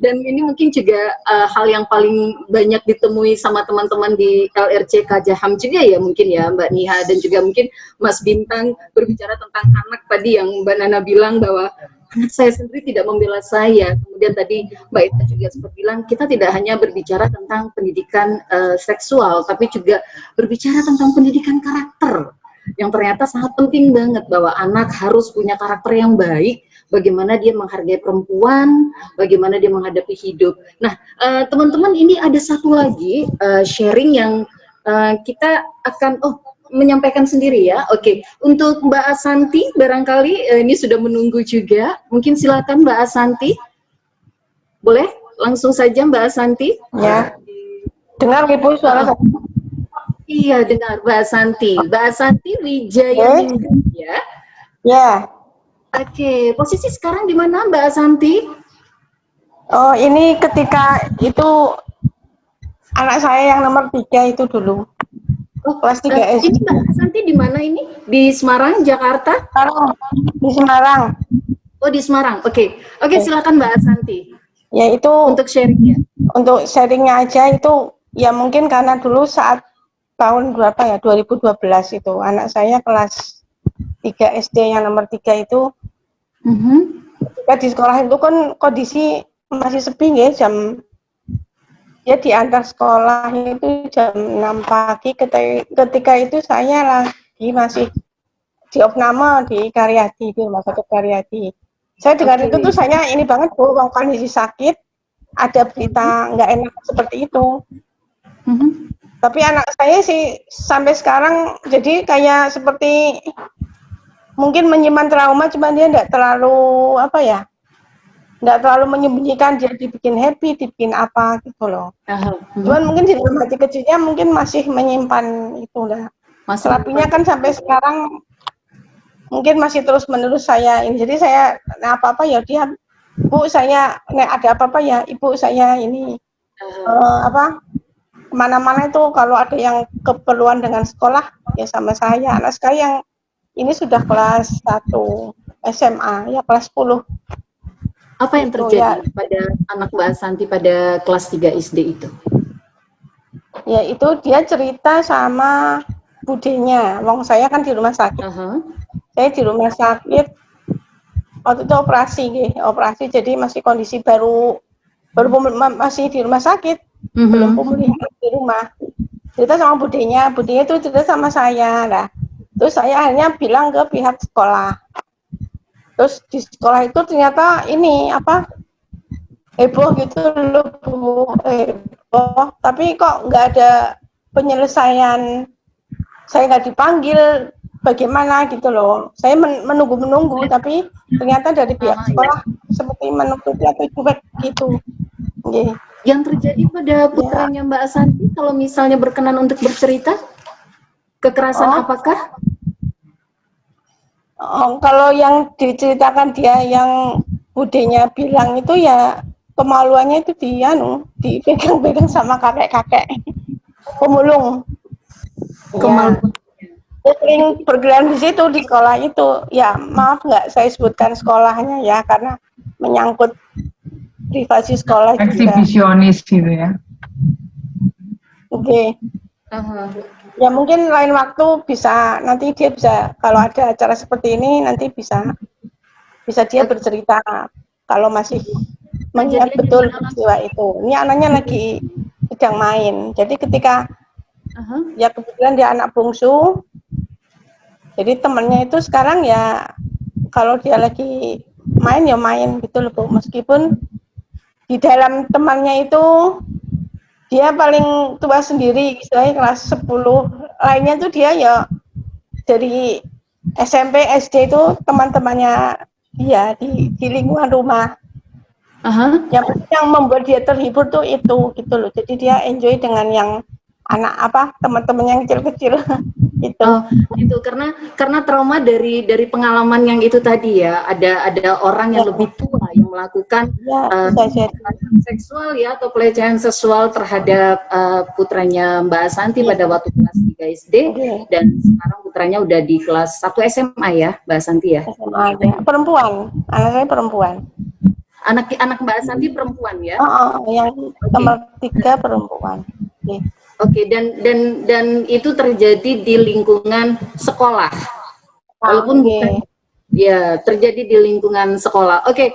A: Dan ini mungkin juga hal yang paling banyak ditemui sama teman-teman di LRC Kajaham juga ya mungkin ya Mbak Niha, dan juga mungkin Mas Bintang berbicara tentang anak tadi yang Mbak Nana bilang bahwa anak saya sendiri tidak membela saya. Kemudian tadi Mbak Ita juga sempat bilang kita tidak hanya berbicara tentang pendidikan seksual, tapi juga berbicara tentang pendidikan karakter yang ternyata sangat penting banget, bahwa anak harus punya karakter yang baik, bagaimana dia menghargai perempuan, bagaimana dia menghadapi hidup. Nah, teman-teman, ini ada satu lagi sharing yang kita akan menyampaikan sendiri ya. Oke, untuk Mbak Asanti barangkali ini sudah menunggu juga. Mungkin silakan Mbak Asanti. Boleh? Langsung saja Mbak Asanti.
F: Ya. Dengar Ibu suara saya?
A: Iya, dengar Mbak Asanti. Mbak Asanti Wijaya ya.
F: Ya.
A: Oke, posisi sekarang di mana Mbak Asanti?
F: Oh, ini ketika itu anak saya yang nomor 3 itu dulu. Kelas 3 SD.
A: Ini Mbak Asanti di mana ini? Di Semarang, Jakarta?
F: Semarang. Di Semarang.
A: Oh, di Semarang. Oke, silakan Mbak Asanti.
F: Ya, itu
A: Untuk sharingnya.
F: untuk sharingnya aja itu ya mungkin karena dulu saat tahun berapa ya, 2012 itu anak saya kelas 3 SD yang nomor 3 itu ketika di sekolah itu kan kondisi masih sepi ya, ya diantar sekolah itu jam 6 pagi. Ketika itu saya lagi masih di opname di Karyadi, di Rumah Sakit Karyadi. Saya dengar itu tuh saya ini banget Bu, kondisi sakit, ada berita nggak enak seperti itu. Tapi anak saya sih sampai sekarang jadi kayak seperti mungkin menyimpan trauma, cuma dia nggak terlalu nggak terlalu menyembunyikan, dia dibikin happy, dibikin apa gitu loh. Cuman mungkin di dalam hati kecilnya mungkin masih menyimpan itu lah. Terapinya kan sampai sekarang mungkin masih terus menerus saya ini. Jadi saya apa-apa ya dia, Bu saya ada apa-apa ya Ibu saya ini kemana-mana itu kalau ada yang keperluan dengan sekolah ya sama saya. Anak saya yang ini sudah kelas 1 SMA ya, kelas 10.
A: Apa yang terjadi pada anak Mbak Asanti pada kelas 3 SD itu?
F: Ya itu dia cerita sama budenya. Wong saya kan di rumah sakit. Saya di rumah sakit waktu itu operasi jadi masih kondisi baru masih di rumah sakit. Belum pemulihan di rumah. Cerita sama budenya itu cerita sama saya lah. Terus saya akhirnya bilang ke pihak sekolah. Terus di sekolah itu ternyata ini heboh gitu loh Bu, heboh. Tapi kok nggak ada penyelesaian, saya nggak dipanggil, bagaimana gitu loh. Saya menunggu, tapi ternyata dari pihak sekolah seperti menutupi atau cuek gitu. Okay.
A: Yang terjadi pada putranya Mbak Asanti, kalau misalnya berkenan untuk bercerita, kekerasan apakah?
F: Kalau yang diceritakan dia yang budenya bilang itu ya kemaluannya itu dipegang-pegang sama kakek-kakek pemulung. Kemaluan. Ya, sering bergerak di situ di sekolah itu. Ya maaf nggak saya sebutkan sekolahnya ya karena menyangkut privasi sekolah juga.
G: Eksibisionis gitu ya.
F: Oke. Ya mungkin lain waktu nanti dia bisa kalau ada acara seperti ini nanti bisa dia bercerita kalau masih mengingat betul peristiwa itu. Ini anaknya lagi sedang main. Jadi ketika ya kebetulan dia anak bungsu. Jadi temannya itu sekarang ya kalau dia lagi main ya main gitu loh Bu. Meskipun di dalam temannya itu dia paling tua sendiri, istilahnya kelas 10. Lainnya tuh dia ya dari SMP, SD itu teman-temannya dia di lingkungan rumah. Yang membuat dia terhibur tuh itu gitu loh. Jadi dia enjoy dengan yang teman-teman yang kecil-kecil Itu.
A: Oh, itu karena trauma dari pengalaman yang itu tadi ya, ada orang yang lebih tua yang melakukan kekerasan seksual ya atau pelecehan seksual terhadap putranya Mbak Santi pada waktu kelas 3 SD dan sekarang putranya udah di kelas 1 SMA ya, Mbak Santi ya.
F: SMA ya. Perempuan, anak saya perempuan.
A: Anak Mbak Santi perempuan ya?
F: Yang nomor 3 perempuan.
A: Oke, dan itu terjadi di lingkungan sekolah. Walaupun bukan ya terjadi di lingkungan sekolah. Oke,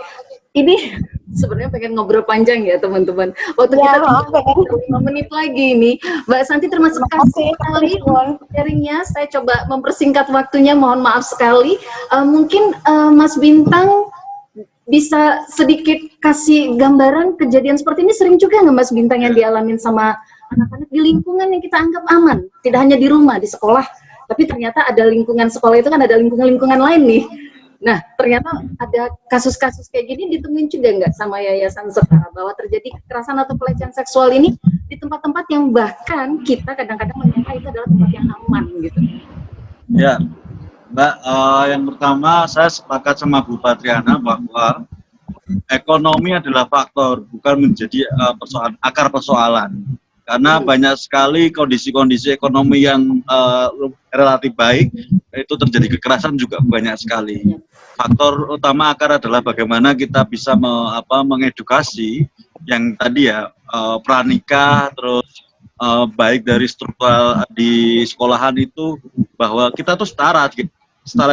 A: ini sebenarnya pengen ngobrol panjang ya teman-teman. Waktu kita tinggal 5 menit lagi ini, Mbak Santi termasuk kasih sekali sharingnya. Saya coba mempersingkat waktunya, mohon maaf sekali. Mungkin Mas Bintang bisa sedikit kasih gambaran kejadian seperti ini sering juga nggak Mas Bintang yang dialamin sama anak-anak di lingkungan yang kita anggap aman, tidak hanya di rumah, di sekolah, tapi ternyata ada lingkungan sekolah itu kan ada lingkungan-lingkungan lain nih. Nah, ternyata ada kasus-kasus kayak gini ditemuin juga nggak sama Yayasan Setara bahwa terjadi kekerasan atau pelecehan seksual ini di tempat-tempat yang bahkan kita kadang-kadang menyangka itu adalah tempat yang aman gitu.
D: Ya, Mbak, yang pertama saya sepakat sama Bu Patriana bahwa ekonomi adalah faktor, bukan menjadi akar persoalan. Karena banyak sekali kondisi-kondisi ekonomi yang relatif baik, itu terjadi kekerasan juga banyak sekali. Faktor utama akar adalah bagaimana kita bisa mengedukasi yang tadi ya, pranikah, terus baik dari struktural di sekolahan itu, bahwa kita tuh setara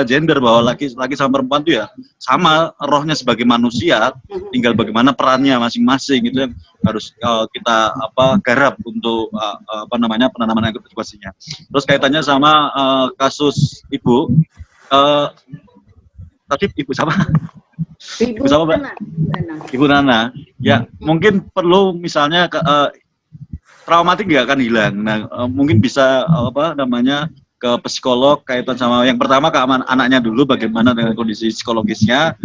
D: gender, bahwa laki-laki sama perempuan itu ya sama rohnya sebagai manusia, tinggal bagaimana perannya masing-masing itu yang harus kita garap untuk penanaman edukasinya. Terus kaitannya sama kasus ibu tadi ibu sama Mbak? Ibu Nana. Ya, mungkin perlu misalnya traumatik nggak akan hilang. Nah, mungkin bisa ke psikolog kaitan sama yang pertama keamanan anaknya dulu, bagaimana dengan kondisi psikologisnya.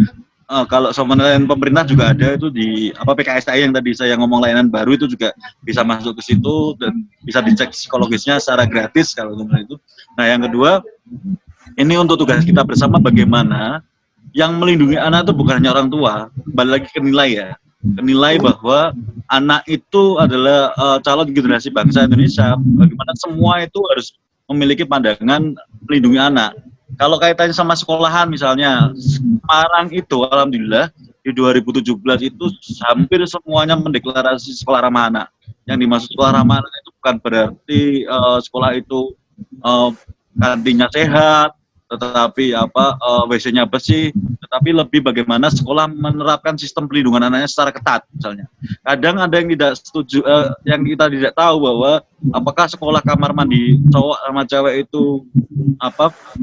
D: Kalau sama pemerintah juga ada itu di PKSTI yang tadi saya ngomong, layanan baru itu juga bisa masuk ke situ dan bisa dicek psikologisnya secara gratis kalau itu. Nah, yang kedua, ini untuk tugas kita bersama bagaimana yang melindungi anak itu bukan hanya orang tua, balik lagi ke nilai ya. Nilai bahwa anak itu adalah calon generasi bangsa Indonesia, bagaimana semua itu harus memiliki pandangan melindungi anak. Kalau kaitannya sama sekolahan misalnya, Semarang itu alhamdulillah di 2017 itu hampir semuanya mendeklarasi sekolah ramah anak. Yang dimaksud sekolah ramah anak itu bukan berarti sekolah itu kantinnya sehat, tetapi WC-nya bersih, tetapi lebih bagaimana sekolah menerapkan sistem pelindungan anaknya secara ketat misalnya. Kadang ada yang tidak setuju, yang kita tidak tahu bahwa apakah sekolah kamar mandi cowok sama cewek itu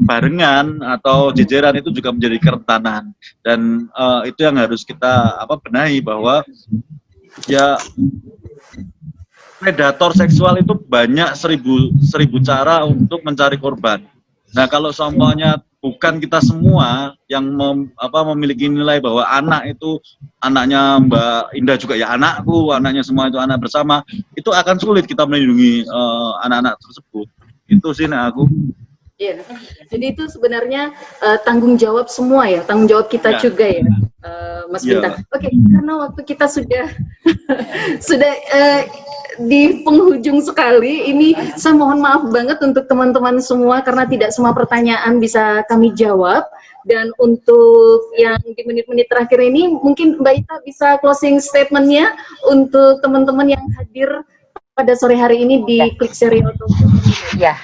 D: barengan atau jejeran itu juga menjadi kerentanan, dan itu yang harus kita benahi bahwa ya predator seksual itu banyak seribu cara untuk mencari korban. Nah, kalau semuanya bukan kita semua yang memiliki nilai bahwa anak itu anaknya Mbak Indah juga ya anakku, anaknya semua itu anak bersama, itu akan sulit kita melindungi anak-anak tersebut. Itu sih aku.
A: Iya, jadi itu sebenarnya tanggung jawab semua ya, tanggung jawab kita juga ya, Mas Bintang. Oke, karena waktu kita sudah di penghujung sekali, ini saya mohon maaf banget untuk teman-teman semua karena tidak semua pertanyaan bisa kami jawab. Dan untuk yang di menit-menit terakhir ini, mungkin Mbak Ita bisa closing statement-nya untuk teman-teman yang hadir pada sore hari ini di Klik Serial Talk.
B: Ya.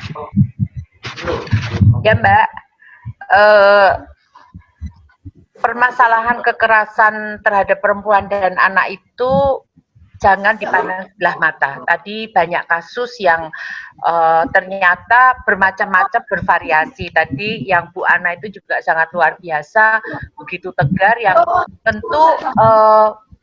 B: Ya Mbak, permasalahan kekerasan terhadap perempuan dan anak itu jangan dipandang sebelah mata. Tadi banyak kasus yang ternyata bermacam-macam, bervariasi. Tadi yang Bu Ana itu juga sangat luar biasa, begitu tegar, yang tentu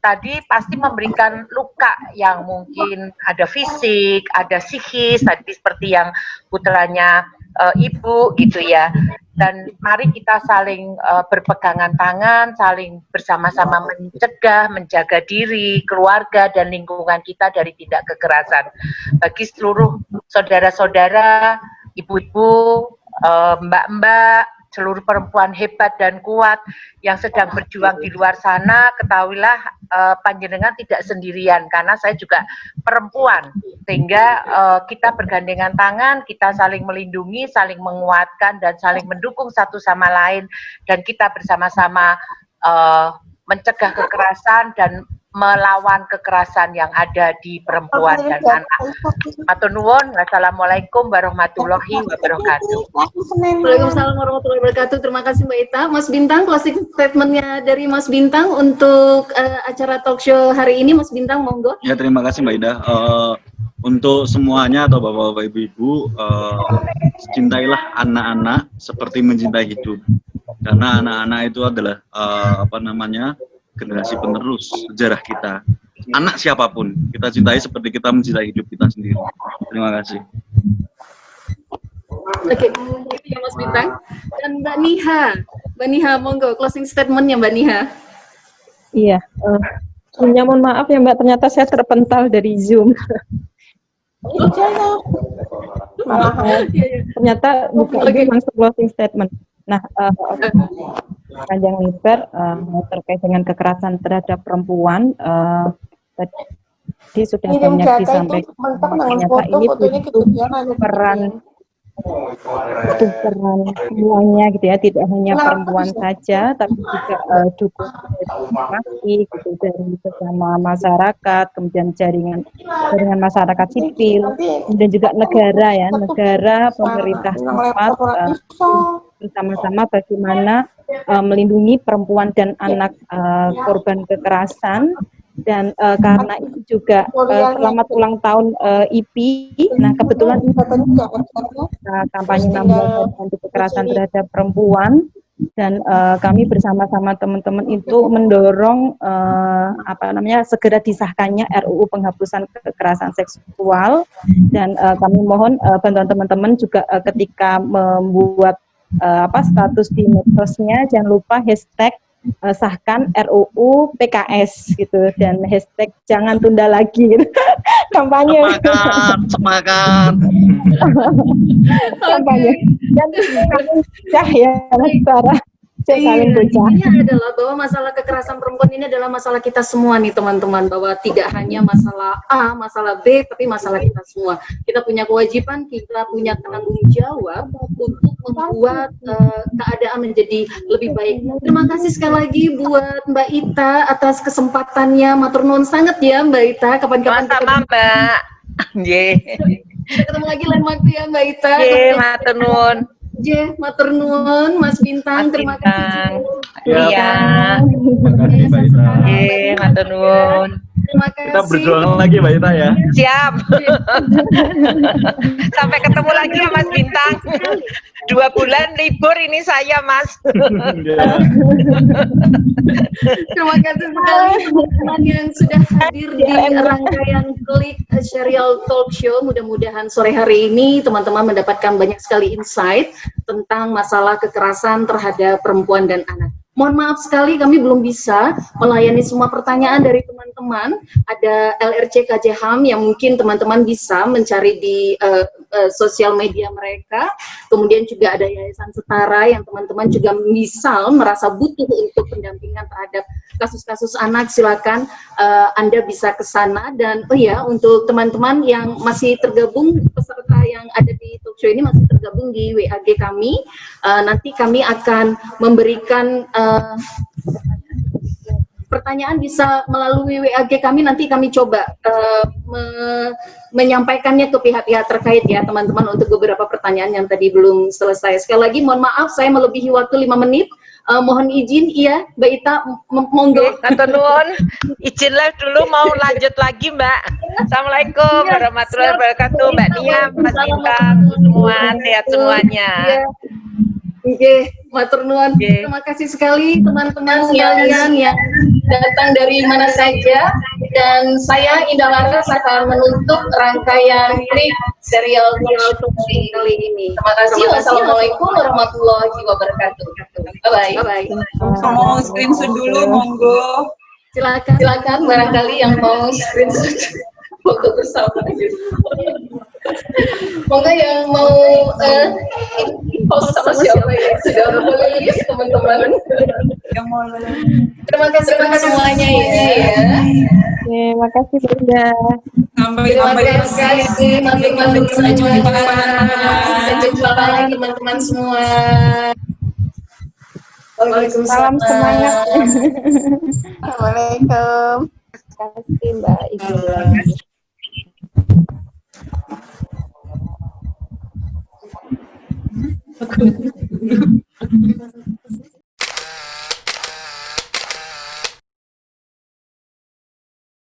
B: tadi pasti memberikan luka yang mungkin ada fisik, ada psikis, tadi seperti yang putranya Ibu gitu ya. Dan mari kita saling berpegangan tangan, saling bersama-sama mencegah, menjaga diri, keluarga, dan lingkungan kita dari tindak kekerasan. Bagi seluruh saudara-saudara ibu-ibu, mbak-mbak, seluruh perempuan hebat dan kuat yang sedang berjuang di luar sana, ketahuilah panjenengan tidak sendirian, karena saya juga perempuan, sehingga kita bergandengan tangan, kita saling melindungi, saling menguatkan, dan saling mendukung satu sama lain, dan kita bersama-sama mencegah kekerasan dan melawan kekerasan yang ada di perempuan dan anak. Matur nuwun. Wassalamualaikum warahmatullahi wabarakatuh.
A: Waalaikumsalam warahmatullahi wabarakatuh. Terima kasih Mbak Ita. Mas Bintang, closing statementnya dari Mas Bintang untuk acara talk show hari ini. Mas Bintang, monggo.
D: Ya, terima kasih Mbak Ida. Untuk semuanya atau bapak-bapak ibu-ibu, cintailah anak-anak seperti mencintai hidup. Karena anak-anak itu adalah generasi penerus sejarah kita. Anak siapapun kita cintai seperti kita mencintai hidup kita sendiri. Terima kasih.
A: Oke, itu ya Mas Bintang. Dan Mbak Niha, monggo closing statementnya Mbak Niha.
C: Iya, mohon maaf ya Mbak, ternyata saya terpental dari Zoom. Ternyata bukan langsung closing statement. Nah, panjang lebar terkait dengan kekerasan terhadap perempuan, tadi sudah banyak disampaikan. Ternyata ini butuh peran semuanya gitu ya, tidak hanya perempuan saja, tapi juga dukungan gitu dari bersama masyarakat, kemudian jaringan masyarakat sipil, kemudian juga negara, pemerintah tempat bersama-sama bagaimana melindungi perempuan dan anak korban kekerasan. Dan karena itu juga selamat ulang tahun IPI. Nah, kebetulan kampanye 16 anti kekerasan terhadap perempuan, dan kami bersama-sama teman-teman itu mendorong segera disahkannya RUU penghapusan kekerasan seksual, dan kami mohon bantuan teman-teman juga ketika membuat status di medsosnya, jangan lupa hashtag sahkan RUU PKS gitu, dan hashtag jangan tunda lagi gitu. Kampanye
D: Semangat
C: kampanye dan Sarah
A: intinya adalah bahwa masalah kekerasan perempuan ini adalah masalah kita semua nih teman-teman, bahwa tidak hanya masalah A, masalah B, tapi masalah kita semua. Kita punya kewajiban, kita punya tanggung jawab untuk membuat keadaan menjadi lebih baik. Terima kasih sekali lagi buat Mbak Ita atas kesempatannya. Matur nuwun sangat ya Mbak Ita. Kapan-kapan
B: sama Mbak.
A: Kita ketemu lagi lain waktu ya Mbak Ita.
B: Matur nuwun.
A: Matur nuwun, Mas Bintang, terima kasih.
B: Iya.
D: Terima kasih Mbak Ita.
B: Matur nuwun.
A: Terima kasih.
D: Kita berjuang lagi Mbak Ita ya.
B: Siap. Sampai ketemu lagi ya Mas Bintang. 2 bulan libur ini saya Mas.
A: Terima kasih sekali teman-teman yang sudah hadir di rangkaian Klik Serial Talk Show. Mudah-mudahan sore hari ini teman-teman mendapatkan banyak sekali insight tentang masalah kekerasan terhadap perempuan dan anak. Mohon maaf sekali kami belum bisa melayani semua pertanyaan dari teman-teman. Ada LRC KJHAM yang mungkin teman-teman bisa mencari di sosial media mereka. Kemudian juga ada Yayasan Setara yang teman-teman juga misal merasa butuh untuk pendampingan terhadap kasus-kasus anak, silakan Anda bisa ke sana. Dan untuk teman-teman yang masih tergabung, peserta yang ada di talk show ini masih tergabung di WAG kami, nanti kami akan memberikan pertanyaan bisa melalui WAG kami, nanti kami coba menyampaikannya ke pihak-pihak terkait ya teman-teman untuk beberapa pertanyaan yang tadi belum selesai. Sekali lagi mohon maaf saya melebihi waktu 5 menit. Mohon izin, iya Mbak Ita, monggo.
B: Matur nuwun. Izinlah dulu mau lanjut lagi Mbak. Assalamualaikum warahmatullahi wabarakatuh. Mbak Nia, Mas Bintang, semua sehat semuanya.
A: Oke, matur nuwun. Terima kasih sekali teman-teman sekalian yang datang dari mana saja, dan saya Indah Laras akan menutup rangkaian Klik Serial Talk kali ini. Terima kasih. Wassalamualaikum warahmatullahi wabarakatuh. Bye bye.
G: Mau screenshot dulu, monggo.
A: Silakan barangkali yang mau screenshot foto bersama. Monggo yang mau host sama siapa yang sudah boleh list teman-teman. Terima kasih semuanya ya.
F: Terima kasih Bunda.
A: Terima kasih teman-teman. Sampai jumpa lagi teman-teman semua.
F: Salam semangat. Assalamualaikum.
H: Terima kasih Mbak Ibu.